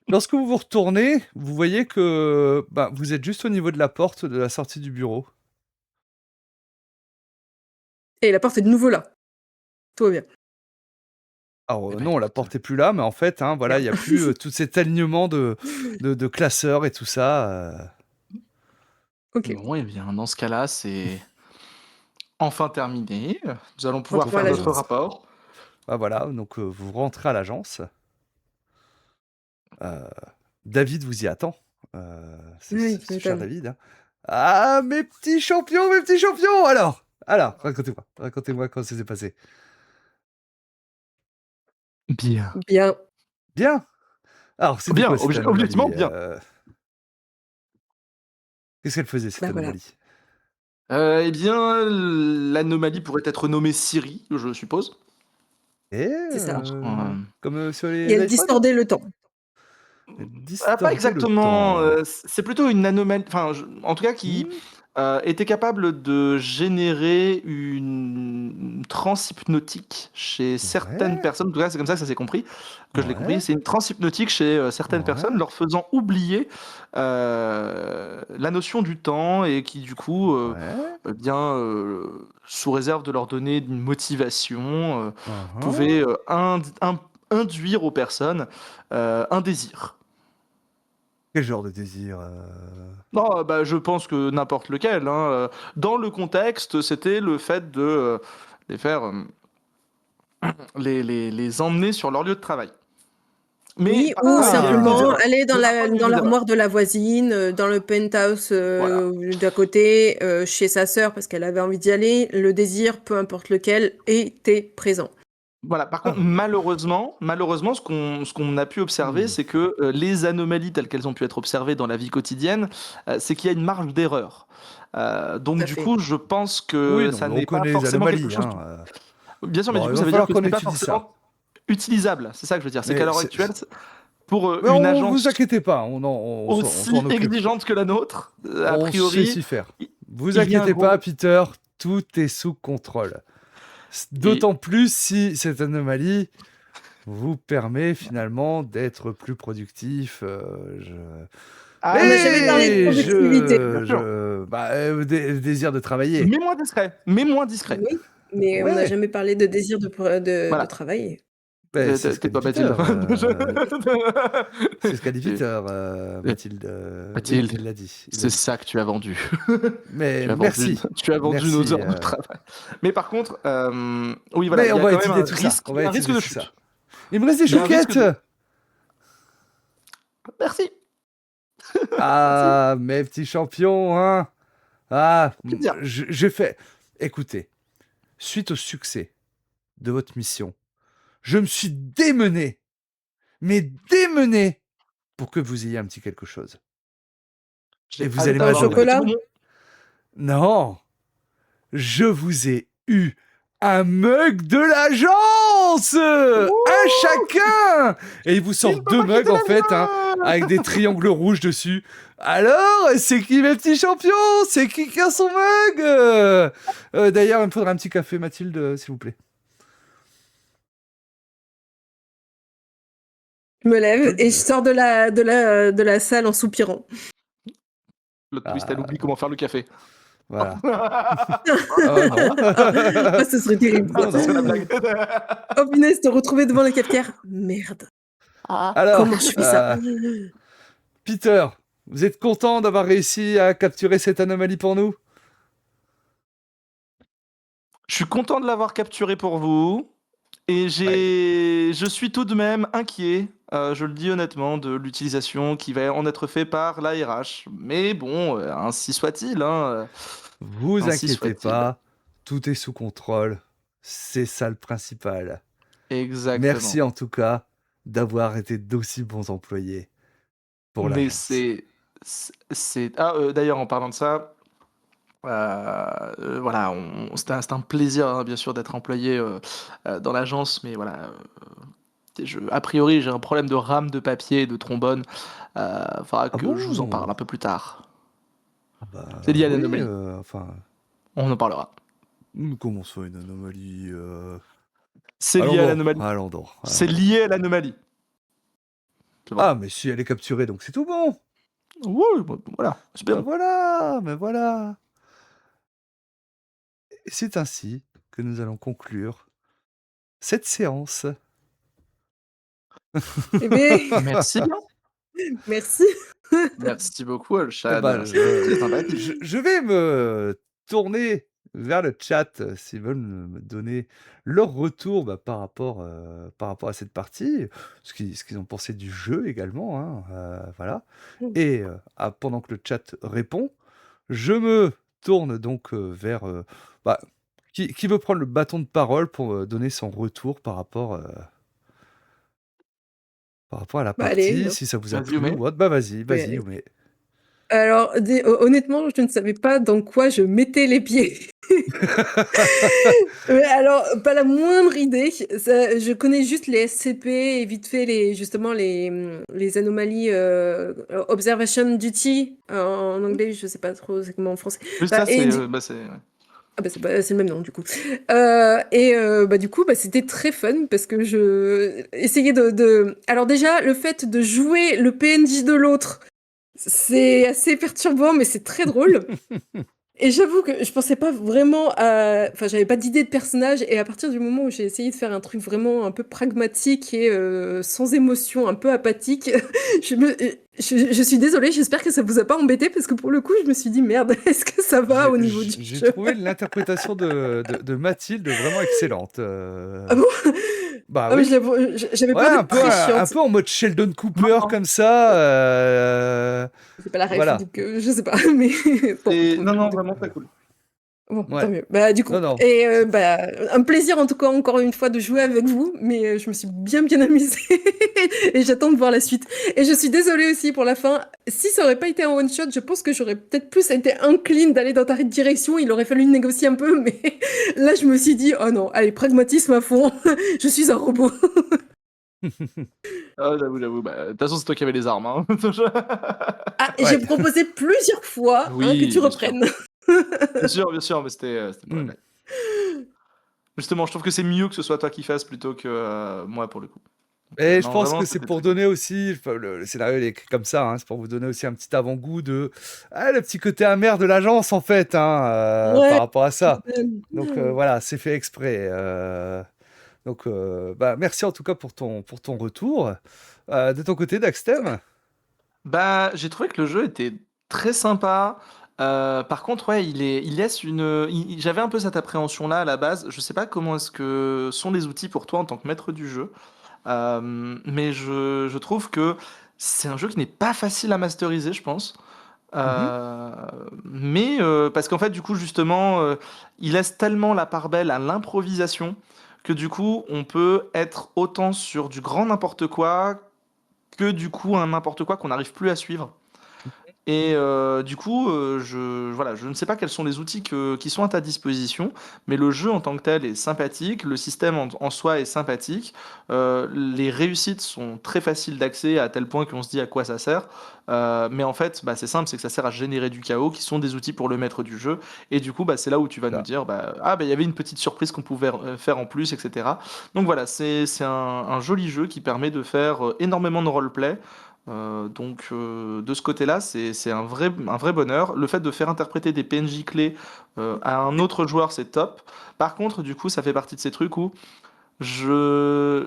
Lorsque vous vous retournez, vous voyez que bah, vous êtes juste au niveau de la porte de la sortie du bureau. Et la porte est de nouveau là. Tout va bien. Alors Eh ben, non, la écoute. porte est plus là, mais en fait, hein, voilà, il y a plus tout cet alignement de classeurs et tout ça. Ok. Bon, et bien, dans ce cas-là, c'est enfin terminé. Nous allons pouvoir Rentrons à faire notre l'agence. rapport. Ah, voilà, donc vous rentrez à l'agence. David vous y attend. Oui, tu C'est cher m'étonnes. David. Hein. Ah, mes petits champions, mes petits champions. Alors, racontez-moi comment ça s'est passé. Bien. Bien. Bien. Alors, c'était Bien, quoi cette anomalie objectivement, bien. Qu'est-ce qu'elle faisait, cette Bah, voilà. anomalie? Eh bien, l'anomalie pourrait être nommée Siri, je suppose. C'est ça. Comme sur Et les elle iPhones? distordait le temps. Elle Pas distordait le exactement. temps. C'est plutôt une anomalie, enfin, en tout cas, qui était capable de générer une transe hypnotique chez certaines Ouais. personnes. En tout cas, c'est comme ça que ça s'est compris, que je l'ai Ouais. compris. C'est une transe hypnotique chez certaines Ouais. personnes, leur faisant oublier la notion du temps et qui, du coup, Ouais. sous réserve de leur donner une motivation, Uh-huh. pouvait induire aux personnes un désir. Quel genre de désir Non, bah, je pense que n'importe lequel. Hein. Dans le contexte, c'était le fait de les faire les emmener sur leur lieu de travail. Mais Oui, par ou contre, il y a eu des simplement erreurs. aller Mais par contre, il y a eu dans des l'armoire de la voisine, dans le penthouse Voilà. d'à côté, chez sa sœur, parce qu'elle avait envie d'y aller. Le désir, peu importe lequel, était présent. Voilà, par contre, malheureusement, ce qu'on a pu observer, c'est que les anomalies telles qu'elles ont pu être observées dans la vie quotidienne, c'est qu'il y a une marge d'erreur. Donc, Tout à du fait. coup, je pense Oui, que non, ça mais on n'est pas connaît les forcément quelque anomalies. chose. Bien sûr, mais Bon, du il coup, va ça veut dire falloir que qu'on ce n'est pas étudie ça. forcément utilisable. C'est ça que je veux dire. C'est qu'à Mais l'heure c'est- actuelle, pour Mais une on agence vous inquiétez pas, on aussi s'en occupe. exigeante que la nôtre, a On sait priori, s'y faire. Vous il y a un inquiétez pas, gros. Peter, tout est sous contrôle. Et D'autant plus si cette anomalie vous permet finalement d'être plus productif. ah, On n'a jamais parlé de Mais productivité. bien sûr. désir de travailler. Mais moins discret. Mais moins discret. Oui, mais on n'a Ouais, jamais parlé de désir de Voilà. travailler. c'est ce qu'a dit Tais-toi, Peter. Mathilde. C'est ce qu'a dit Tu- Peter, Mathilde. Oui, Mathilde, il l'a dit. c'est ça que tu as vendu. Mais Tu as merci. tu as vendu Merci, nos heures de travail. Mais par contre, oui, voilà, Mais il y on a va quand même étudier un tout ça. risque, On va un risque étudier de tout chute. ça. Il me reste des Il y a un risque chouquettes. Merci. Ah, mes petits champions, hein. Ah, Que dire j'ai fait. Écoutez, suite au succès de votre mission, je me suis démené, mais démené, pour que vous ayez un petit quelque chose. J'ai Et vous hâte allez Pain au d'avoir le petit m'adorer. chocolat? bonbon. Non, je vous ai eu un mug de l'agence, un chacun. Et il vous sort Il peut deux pas quitter mugs en fait, hein, l'avion. avec des triangles rouges dessus. Alors, c'est qui mes petits champions? C'est qui a son mug? D'ailleurs, il me faudra un petit café, Mathilde, s'il vous plaît. Je me lève et je sors de la salle en soupirant. Le twist, elle oublie comment faire le café. Voilà. Oh Non. Ah, ce serait terrible. Non, ça, c'est la non. blague. Oh punaise, te retrouver devant la cafetière. Merde. Alors, Comment je fais ça? Peter, vous êtes content d'avoir réussi à capturer cette anomalie pour nous? Je suis content de l'avoir capturé pour vous. Et je suis tout de même inquiet, je le dis honnêtement, de l'utilisation qui va en être fait par l'ARH. Mais bon, ainsi soit-il. Hein. Vous Ainsi inquiétez soit-il. pas, tout est sous contrôle. C'est ça le principal. Exactement. Merci en tout cas d'avoir été d'aussi bons employés pour Mais l'agence. D'ailleurs, en parlant de ça, voilà, c'était un plaisir, hein, bien sûr, d'être employé dans l'agence, mais voilà, a priori, j'ai un problème de rame de papier et de trombone. Faudra Ah que je vous en bon? parle un peu plus tard. Ah bah, C'est lié à oui, l'anomalie. enfin, On en parlera. comment ça une anomalie? C'est lié à l'anomalie. Allons donc. C'est lié à l'anomalie. C'est bon. Ah, mais si elle est capturée, donc c'est tout bon. Ouais, bah, voilà, c'est bien. Mais voilà. Et c'est ainsi que nous allons conclure cette séance. Eh bien, Merci bien. merci. Merci beaucoup, Alshad. Eh ben, C'est très sympathique. je vais me tourner vers le chat s'ils veulent me donner leur retour par rapport à cette partie, ce qu'ils ont pensé du jeu également, hein, voilà. Et pendant que le chat répond, je me tourne donc vers qui veut prendre le bâton de parole pour donner son retour par rapport à la Bah, allez, partie, hein. si ça vous a Vas-y, plu Oumé. ou autre. Bah vas-y, allez. Oumé. Alors, honnêtement, je ne savais pas dans quoi je mettais les pieds. Mais alors, pas la moindre idée. Je connais juste les SCP et vite fait justement les anomalies Observation Duty en anglais, je sais pas trop c'est comment en français. Juste Bah, ça, et c'est. Ah bah c'est le même nom du coup. Du coup c'était très fun parce que je essayais Alors déjà le fait de jouer le PNJ de l'autre, c'est assez perturbant mais c'est très drôle. Et j'avoue que je pensais pas vraiment à... Enfin, j'avais pas d'idée de personnage, et à partir du moment où j'ai essayé de faire un truc vraiment un peu pragmatique et sans émotion, un peu apathique, je suis désolée, j'espère que ça vous a pas embêté, parce que pour le coup, je me suis dit, merde, est-ce que ça va au niveau du J'ai jeu? trouvé l'interprétation de Mathilde vraiment excellente. Ah bon? Bah Ah, mais oui. j'avais Ouais, peur un d'être très peu chiante. en mode Sheldon Cooper Marrant. comme ça. C'est pas la ref, Voilà. donc je sais pas, mais bon. Non, vraiment très cool. Bon, Ouais. tant mieux. Bah, du coup, Non, non. et bah, un plaisir en tout cas, encore une fois, de jouer avec vous, mais je me suis bien amusée et j'attends de voir la suite. Et je suis désolée aussi pour la fin. Si ça aurait pas été un one shot, je pense que j'aurais peut-être plus été incline d'aller dans ta direction. Il aurait fallu négocier un peu, mais là, je me suis dit, oh non, allez, pragmatisme à fond. Je suis un robot. Ah, j'avoue. Bah, de toute façon, c'est toi qui avais les armes. Hein. Ah, Ouais. j'ai proposé plusieurs fois que Oui, tu bien sûr. reprennes. Bien sûr, mais c'était pour la Mm. blague. Justement, je trouve que c'est mieux que ce soit toi qui fasses plutôt que moi pour le coup. Donc, Et je non, pense vraiment, que c'est c'était pour très cool. donner aussi, enfin, le scénario il est écrit comme ça, hein, c'est pour vous donner aussi un petit avant-goût de le petit côté amer de l'agence en fait, hein, par Ouais. rapport à ça. Donc voilà, c'est fait exprès. Donc bah, merci en tout cas pour ton retour. De ton côté, Daxtem? Bah, j'ai trouvé que le jeu était très sympa. Par contre, ouais, il laisse j'avais un peu cette appréhension-là à la base. Je sais pas comment est-ce que sont les outils pour toi en tant que maître du jeu. Mais je trouve que c'est un jeu qui n'est pas facile à masteriser, je pense. Mhm. Euh, mais parce qu'en fait, du coup, justement, il laisse tellement la part belle à l'improvisation que du coup, on peut être autant sur du grand n'importe quoi que du coup un n'importe quoi qu'on n'arrive plus à suivre. Et du coup, voilà, je ne sais pas quels sont les outils qui sont à ta disposition, mais le jeu en tant que tel est sympathique, le système en soi est sympathique, les réussites sont très faciles d'accès à tel point qu'on se dit à quoi ça sert. Mais en fait, bah, c'est simple, c'est que ça sert à générer du chaos, qui sont des outils pour le maître du jeu. Et du coup, bah, c'est là où tu vas nous Là. dire, bah, ah, bah, il y avait une petite surprise qu'on pouvait faire en plus, etc. Donc voilà, c'est un joli jeu qui permet de faire énormément de roleplay. De ce côté-là, c'est un vrai bonheur. Le fait de faire interpréter des PNJ clés à un autre joueur, c'est top. Par contre, du coup, ça fait partie de ces trucs où je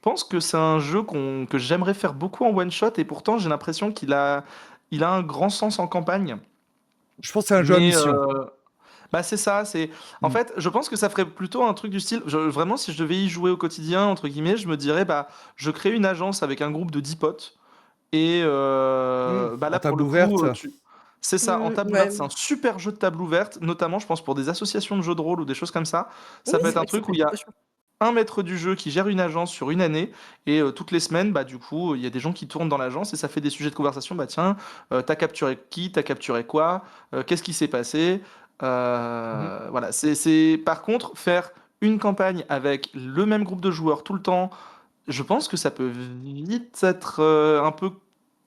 pense que c'est un jeu que j'aimerais faire beaucoup en one shot et pourtant j'ai l'impression il a un grand sens en campagne. Je pense que c'est un jeu à Mais mission. bah c'est ça, en Mm. fait, je pense que ça ferait plutôt un truc du style vraiment si je devais y jouer au quotidien entre guillemets, je me dirais bah je crée une agence avec un groupe de 10 potes. Et Mm. bah En là, pour table le coup, ouverte. c'est ça, en table Ouais. ouverte, c'est un super jeu de table ouverte, notamment, je pense, pour des associations de jeux de rôle ou des choses comme ça. Oui, Ça peut c'est être un vrai que ça truc peut où il être y a vachement. un maître du jeu qui gère une agence sur une année, et toutes les semaines, bah, du coup, il y a des gens qui tournent dans l'agence, et ça fait des sujets de conversation. Bah tiens, t'as capturé qui, t'as capturé quoi, qu'est-ce qui s'est passé. Mhm. Voilà, Par contre, faire une campagne avec le même groupe de joueurs tout le temps, je pense que ça peut vite être un peu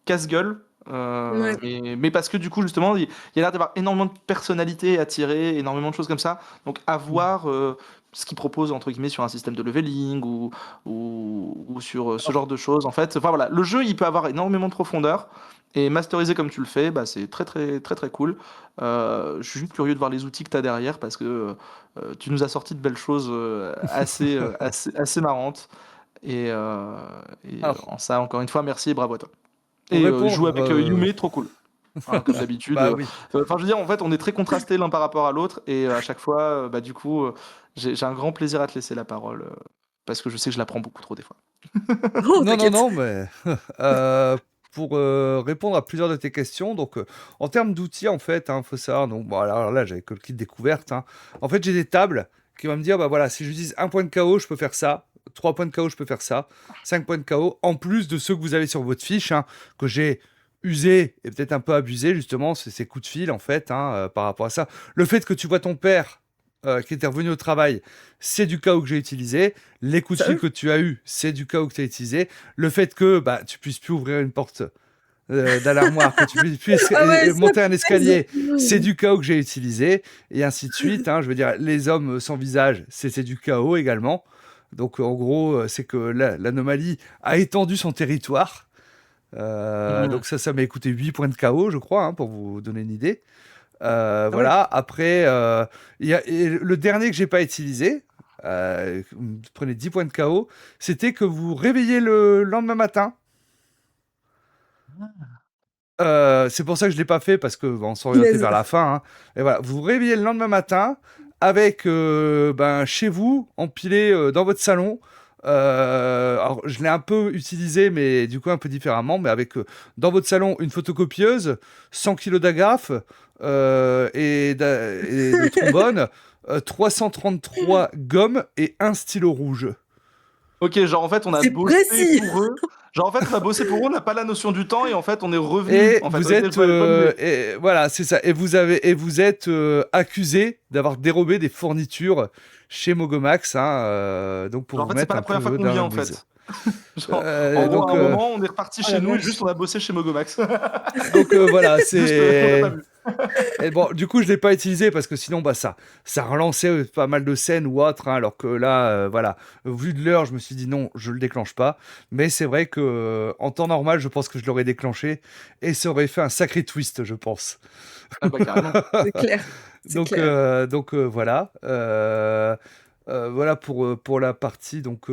casse-gueule. Ouais. Mais parce que du coup, justement, il y a l'air d'avoir énormément de personnalités à tirer, énormément de choses comme ça. Donc, à voir ce qu'ils proposent, entre guillemets, sur un système de leveling ou sur ce genre de choses. En fait, enfin voilà, le jeu, il peut avoir énormément de profondeur. Et masteriser comme tu le fais, bah, c'est très, très, très, très cool. Je suis juste curieux de voir les outils que tu as derrière parce que tu nous as sorti de belles choses assez marrantes. Alors, En ça, encore une fois, merci et bravo à toi. pour Et jouer répondre, avec Yume, trop cool. Hein, comme d'habitude. bah oui. Enfin, je veux dire, en fait, on est très contrastés l'un par rapport à l'autre. Et à chaque fois, bah, du coup, j'ai un grand plaisir à te laisser la parole. Parce que je sais que je la prends beaucoup trop des fois. Oh, Non, non, t'inquiète. non, mais pour répondre à plusieurs de tes questions, donc en termes d'outils, en fait, hein, faut savoir, donc bon, alors là, j'avais que le kit découverte, hein. En fait, j'ai des tables qui vont me dire, bah voilà, si j'utilise un point de KO, je peux faire ça, 3 points de KO, je peux faire ça, 5 points de KO, en plus de ceux que vous avez sur votre fiche, hein, que j'ai usé et peut-être un peu abusé, justement, c'est ces coups de fil, en fait, hein, par rapport à ça. Le fait que tu vois ton père qui était revenu au travail, c'est du KO que j'ai utilisé. Les coups de Ça, fil que tu as eu, c'est du KO que tu as utilisé. Le fait que bah, tu puisses plus ouvrir une porte d'alarmoire, que tu puisses plus ah ouais, ça monter un pèse. escalier, c'est du KO que j'ai utilisé, et ainsi de suite, hein. Je veux dire, les hommes sans visage, c'est du KO également. Donc en gros, c'est que l'anomalie a étendu son territoire. Mhm. Donc ça m'a coûté 8 points de KO, je crois, hein, pour vous donner une idée. Ah ouais. Voilà, après, et le dernier que j'ai pas utilisé, vous prenez 10 points de KO, c'était que vous réveillez le lendemain matin. C'est pour ça que je l'ai pas fait parce que on s'orientait Punaise. vers la fin, hein. Et voilà, vous vous réveillez le lendemain matin avec ben, chez vous, empilé dans votre salon, Alors, je l'ai un peu utilisé, mais du coup un peu différemment, mais avec dans votre salon une photocopieuse, 100 kilos d'agrafes et de trombone, 333 gommes et un stylo rouge. Ok, genre en fait on a C'est bossé précis. pour eux. Genre en fait on a bossé pour eux, on n'a pas la notion du temps et en fait on est revenu. Et En fait, vous ok, êtes, je vois les bonnes idées. et voilà, c'est ça. Et vous êtes accusé d'avoir dérobé des fournitures chez Mogomax, hein, donc pour Genre en vous fait c'est mettre pas la un première fois peu qu'on dans vient la en brise. fait. Genre, en gros à Donc, un moment on est reparti Oh chez la nous et vache. juste on a bossé chez Mogomax. voilà, Juste on l'a pas c'est. vu. Et bon, du coup, je l'ai pas utilisé parce que sinon, bah ça relançait pas mal de scènes ou autres, hein, alors que là, voilà, vu de l'heure, je me suis dit non, je le déclenche pas. Mais c'est vrai que en temps normal, je pense que je l'aurais déclenché et ça aurait fait un sacré twist, je pense. Ah bah carrément. C'est clair. C'est clair. Voilà. Voilà pour la partie donc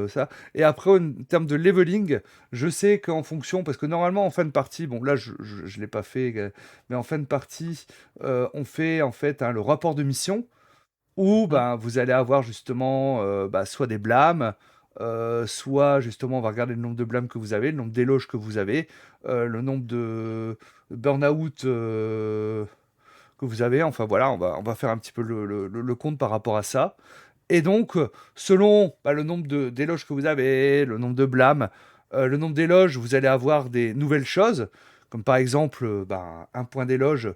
ça. Et après en termes de leveling, je sais qu'en fonction parce que normalement en fin de partie, bon là je l'ai pas fait, mais en fin de partie, on fait en fait le rapport de mission où Mhm. ben vous allez avoir justement soit des blâmes, soit justement on va regarder le nombre de blâmes que vous avez, le nombre d'éloges que vous avez, le nombre de burn-out que vous avez. Enfin voilà, on va faire un petit peu le compte par rapport à ça. Et donc, selon le nombre d'éloges que vous avez, le nombre de blâmes, le nombre d'éloges, vous allez avoir des nouvelles choses. Comme par exemple, un point d'éloge,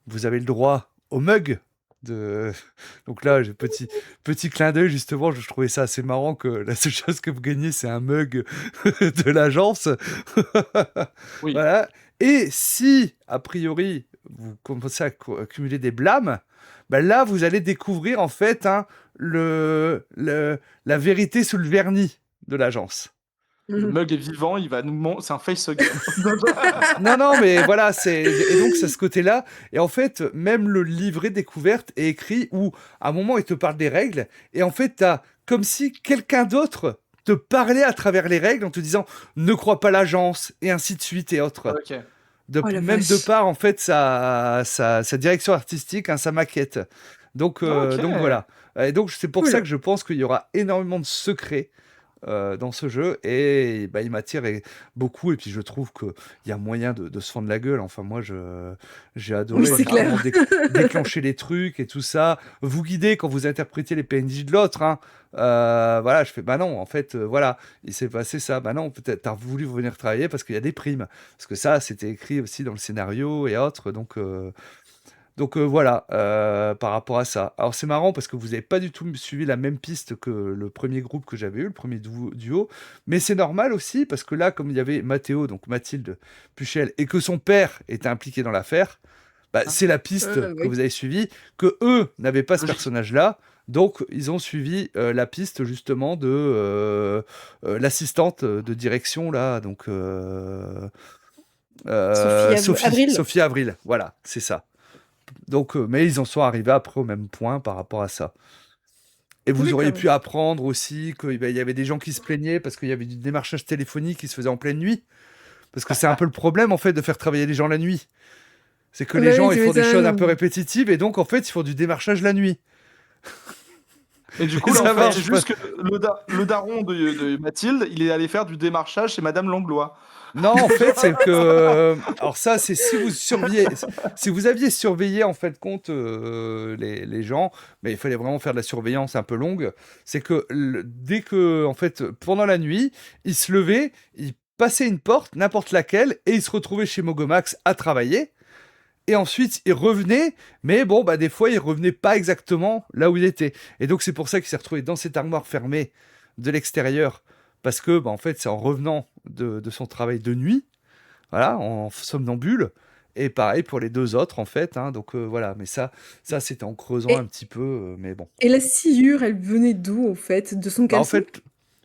vous avez le droit au mug. De... Donc là, j'ai petit clin d'œil, justement, je trouvais ça assez marrant que la seule chose que vous gagnez, c'est un mug de l'agence. Oui. Voilà. Et si, a priori, vous commencez à accumuler des blâmes, là, vous allez découvrir en fait la vérité sous le vernis de l'agence. Le Mhm. mug est vivant, il va c'est un facehugger. Non, non, mais voilà, et donc c'est ce côté-là. Et en fait, même le livret découverte est écrit où, à un moment, il te parle des règles, et en fait, t'as comme si quelqu'un d'autre te parlait à travers les règles en te disant ne crois pas l'agence, et ainsi de suite et autres. Ok. Oh la Même de vache. par en fait sa direction artistique, hein, sa maquette. Ok. Donc voilà. Et donc c'est pour ça Cool. que je pense qu'il y aura énormément de secrets dans ce jeu et il m'attire beaucoup et puis je trouve qu'il y a moyen de se fendre la gueule. Enfin moi j'ai Oui, adoré Bah c'est justement clair. déclencher les trucs et tout ça, vous guider quand vous interprétez les PNJ de l'autre. Hein. Voilà, je fais bah non en fait voilà il s'est passé ça, bah non peut-être t'as voulu venir travailler parce qu'il y a des primes parce que ça c'était écrit aussi dans le scénario et autres donc voilà, par rapport à ça. Alors c'est marrant parce que vous n'avez pas du tout suivi la même piste que le premier groupe que j'avais eu, le premier duo, mais c'est normal aussi parce que là, comme il y avait Mathéo, donc Mathilde Puchel, et que son père était impliqué dans l'affaire, c'est la piste que Oui. vous avez suivie, que eux n'avaient pas ce Logique. personnage-là, donc ils ont suivi la piste justement de l'assistante de direction là, donc Sophie Avril. Sophie Avril, voilà, c'est ça. Donc, mais ils en sont arrivés après au même point par rapport à ça. Et vous auriez D'accord. pu apprendre aussi qu'il y avait des gens qui se plaignaient parce qu'il y avait du démarchage téléphonique qui se faisait en pleine nuit. Parce que c'est un peu le problème en fait de faire travailler les gens la nuit. C'est que les Bah gens oui, ils tu font des choses un peu m'étonnes. répétitives et donc en fait ils font du démarchage la nuit. Et du coup, Et là, en ça fait, c'est marche pas. juste que le daron de Mathilde, il est allé faire du démarchage chez Madame Langlois. Non, en fait, c'est que. Alors, ça, c'est si vous aviez surveillé, en fait, compte les gens, mais il fallait vraiment faire de la surveillance un peu longue. C'est que dès que, en fait, pendant la nuit, ils se levaient, ils passaient une porte, n'importe laquelle, et ils se retrouvaient chez Mogomax à travailler. Et ensuite, ils revenaient, mais bon, des fois, ils revenaient pas exactement là où il était. Et donc, c'est pour ça qu'il s'est retrouvé dans cette armoire fermée de l'extérieur. Parce que, en fait, c'est en revenant de son travail de nuit, voilà, en somnambule. Et pareil pour les deux autres, en fait. Hein, donc, voilà. Mais ça c'était en creusant un Et, petit peu. Mais bon. et la sciure, elle venait d'où, en fait? De son Bah, en caleçon? fait,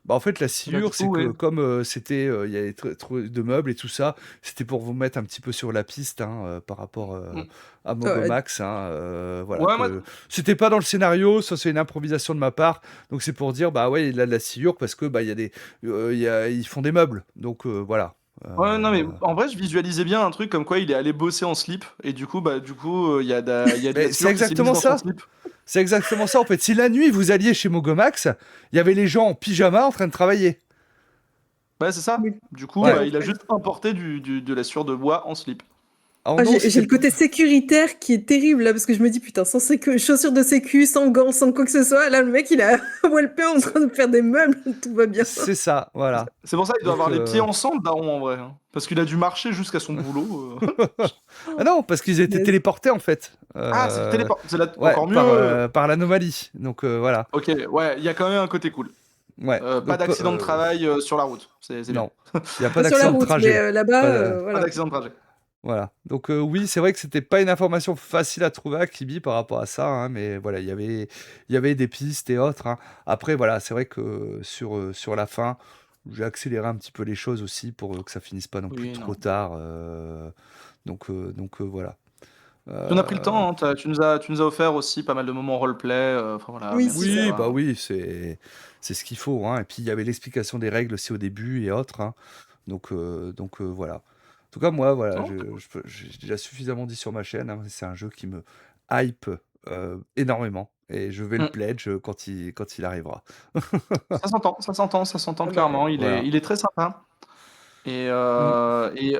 en fait, la Bah, du sciure, c'est coup, ouais. que comme c'était, il y avait trop de meubles et tout ça, c'était pour vous mettre un petit peu sur la piste hein, par rapport Mm. à Oh, Mogomax. Hein, voilà, Ouais, moi, que c'était pas dans le scénario, ça c'est une improvisation de ma part. Donc c'est pour dire, bah ouais, il a de la sciure parce que il y a des, ils font des meubles. Donc voilà. ouais, non, mais Euh, en vrai, je visualisais bien un truc comme quoi il est allé bosser en slip, et du coup, il y a de la Mais c'est sciure qui s'est mise exactement dans son ça. slip. C'est exactement ça en fait. Si la nuit vous alliez chez Mogomax, il y avait les gens en pyjama en train de travailler. Ouais, c'est ça. Oui. Du coup, Ouais. il a juste importé de la sueur de bois en slip. Alors Ah, non, j'ai c'était le côté sécuritaire qui est terrible là, parce que je me dis putain, sans chaussures de sécu, sans gants, sans quoi que ce soit, là le mec il a Walper en train de faire des meubles, tout va bien. c'est ça, voilà. C'est pour ça qu'il doit Donc, avoir les pieds ensemble, Daron, en vrai. Hein. Parce qu'il a dû marcher jusqu'à son boulot. Ah non, parce qu'ils étaient Yes. téléportés en fait. Ah, c'est le téléport. C'est Ouais, encore mieux. par l'anomalie. Donc voilà. Ok, ouais, il y a quand même un côté cool. Ouais. Pas Donc, d'accident de travail sur la route. C'est bien. non, il n'y a pas Pas sur la d'accident de route, trajet. mais là-bas, Pas de- Pas voilà. d'accident de trajet. Voilà. Donc oui, c'est vrai que c'était pas une information facile à trouver à Kibi par rapport à ça, hein, mais voilà, il y avait des pistes et autres, hein. Après, voilà, c'est vrai que sur la fin, j'ai accéléré un petit peu les choses aussi pour que ça finisse pas non plus Oui, trop non. tard. Donc voilà. On a pris le temps, hein, tu nous as offert aussi pas mal de moments roleplay. Enfin voilà, Oui, merci, c'est Oui, quoi. bah oui, c'est ce qu'il faut, hein. Et puis il y avait l'explication des règles aussi au début et autres, hein. Donc voilà. En tout cas, moi, voilà, Non, j'ai déjà suffisamment dit sur ma chaîne, hein. C'est un jeu qui me hype énormément. Et je vais le Mm. pledge quand il arrivera. Ça s'entend Ah bah, clairement. Voilà. Il est très sympa. Mm.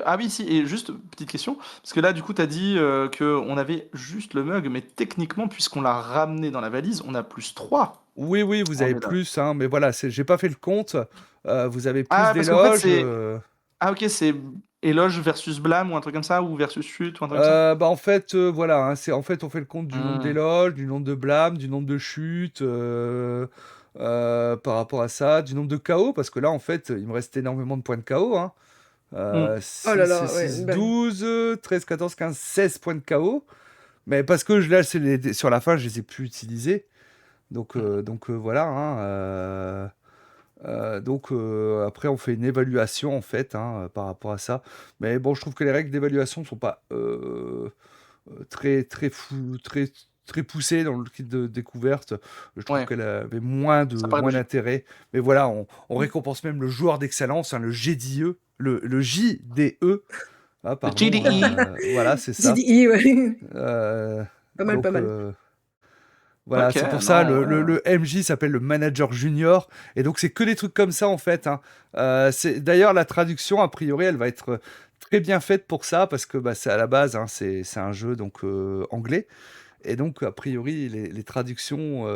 Ah oui, si, et juste petite question, parce que là, du coup, tu as dit qu'on avait juste le mug, mais techniquement, puisqu'on l'a ramené dans la valise, on a plus 3. Oui, oui, vous On avez est là. plus, hein, mais voilà, j'ai pas fait le compte. Vous avez plus Ah, parce qu'en fait, d'éloges. c'est. Ah, ok, c'est éloge versus blâme ou un truc comme ça, ou versus chute ou un truc comme ça. Bah en fait, voilà, hein, en fait, on fait le compte du nombre Hmm. d'éloges, du nombre de blâmes, du nombre de chutes, par rapport à ça, du nombre de KO, parce que là, en fait, il me reste énormément de points de KO, hein. Hmm. oh là 6 et là, ouais, 6, bah, 12, 13, 14, 15, 16 points de KO. Mais parce que là, sur la fin, je les ai plus utilisés. Donc voilà, hein, donc après, on fait une évaluation, en fait, hein, par rapport à ça. Mais bon, je trouve que les règles d'évaluation ne sont pas très poussée dans le kit de découverte. Je trouve Ouais, qu'elle avait moins ça paraît logique. d'intérêt. Mais voilà, on récompense même le joueur d'excellence, hein, le GDE, le JDE. Ah, Le pardon, GDE. voilà, c'est ça. GDI, ouais. Euh, Pas mal, pas donc mal. voilà, Ok, c'est pour ça non, ouais. le MJ s'appelle le manager junior. Et donc c'est que des trucs comme ça en fait, hein. D'ailleurs la traduction a priori elle va être très bien faite pour ça parce que bah, c'est à la base, hein, c'est un jeu donc anglais. Et donc, a priori, les traductions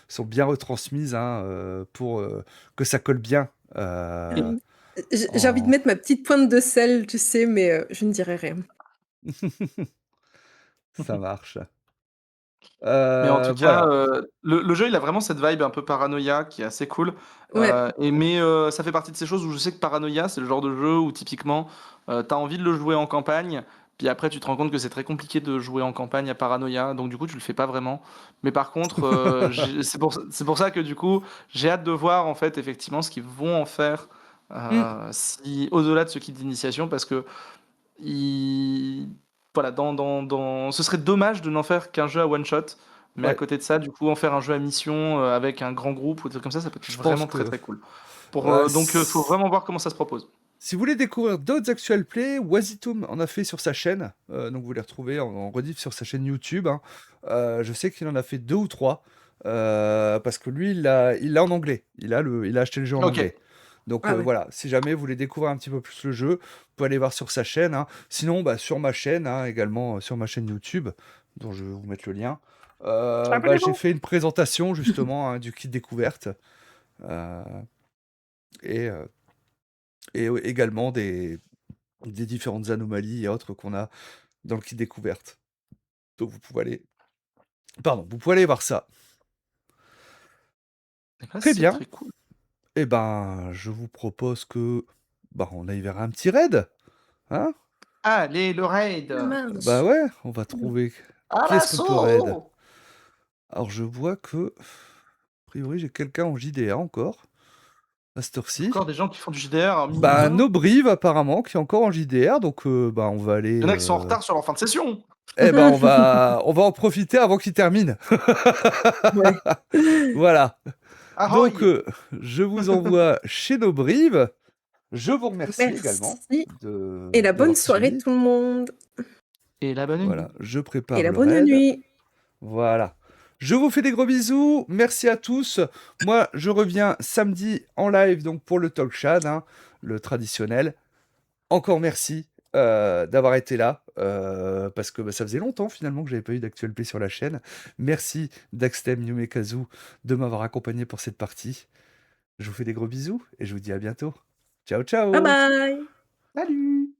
sont bien retransmises, hein, pour que ça colle bien. J'ai envie de En... mettre ma petite pointe de sel, tu sais, mais je ne dirai rien. Ça marche. Mais en tout cas, Voilà. le jeu, il a vraiment cette vibe un peu paranoïa qui est assez cool. Ouais. Mais ça fait partie de ces choses où je sais que paranoïa, c'est le genre de jeu où typiquement, t'as envie de le jouer en campagne, puis après tu te rends compte que c'est très compliqué de jouer en campagne à paranoïa, donc du coup tu le fais pas vraiment. Mais par contre, c'est pour ça que du coup, j'ai hâte de voir en fait effectivement ce qu'ils vont en faire Mm. si au-delà de ce kit d'initiation, parce que voilà, ce serait dommage de n'en faire qu'un jeu à one shot, mais à Ouais. côté de ça, du coup, en faire un jeu à mission avec un grand groupe ou des trucs comme ça peut être Je pense vraiment très que... très cool. Donc, faut Si vraiment voir comment ça se propose. si vous voulez découvrir d'autres actual play, Wazitum en a fait sur sa chaîne. Donc vous les retrouvez en rediff sur sa chaîne YouTube, hein. Je sais qu'il en a fait 2 ou 3. Parce que lui, il l'a en anglais. Il a acheté le jeu en Ok. anglais. Donc Ah ouais. voilà, si jamais vous voulez découvrir un petit peu plus le jeu, vous pouvez aller voir sur sa chaîne, hein. Sinon, bah, sur ma chaîne, hein, également sur ma chaîne YouTube, dont je vais vous mettre le lien. Bah, j'ai fait une présentation justement, hein, du kit découverte. euh, et, euh, et également des différentes anomalies et autres qu'on a dans le kit découverte. Donc vous pouvez aller voir ça. Eh ben, Très c'est bien. très cool. Et ben, je vous propose que bah, on aille vers un petit raid, hein? Allez, le raid! Ça Bah marche. ouais, on va trouver À qui est-ce qu'on peut raid. l'assaut! Alors je vois que, a priori, j'ai quelqu'un en JDR encore, à cette heure-ci. Encore des gens qui font du JDR, Bah, mignon. Nobrive apparemment, qui est encore en JDR, donc bah, on va aller... Il y en a qui sont en retard sur leur fin de session. Eh ben, on va en profiter avant qu'il termine. Ouais. Voilà. Donc, Ahoy! je vous envoie chez Nobrive. Je vous remercie également Merci. Et la bonne d'avoir soirée suivi. tout le monde. Et la bonne nuit. Voilà, je Et prépare la le bonne raid. nuit. Voilà. Je vous fais des gros bisous. Merci à tous. Moi, je reviens samedi en live donc pour le talk chat, hein, le traditionnel. Encore merci d'avoir été là, parce que bah, ça faisait longtemps finalement que j'avais pas eu d'actualité sur la chaîne. Merci Daxtem Yumekazu de m'avoir accompagné pour cette partie. Je vous fais des gros bisous et je vous dis à bientôt. Ciao Bye ciao. bye! Salut.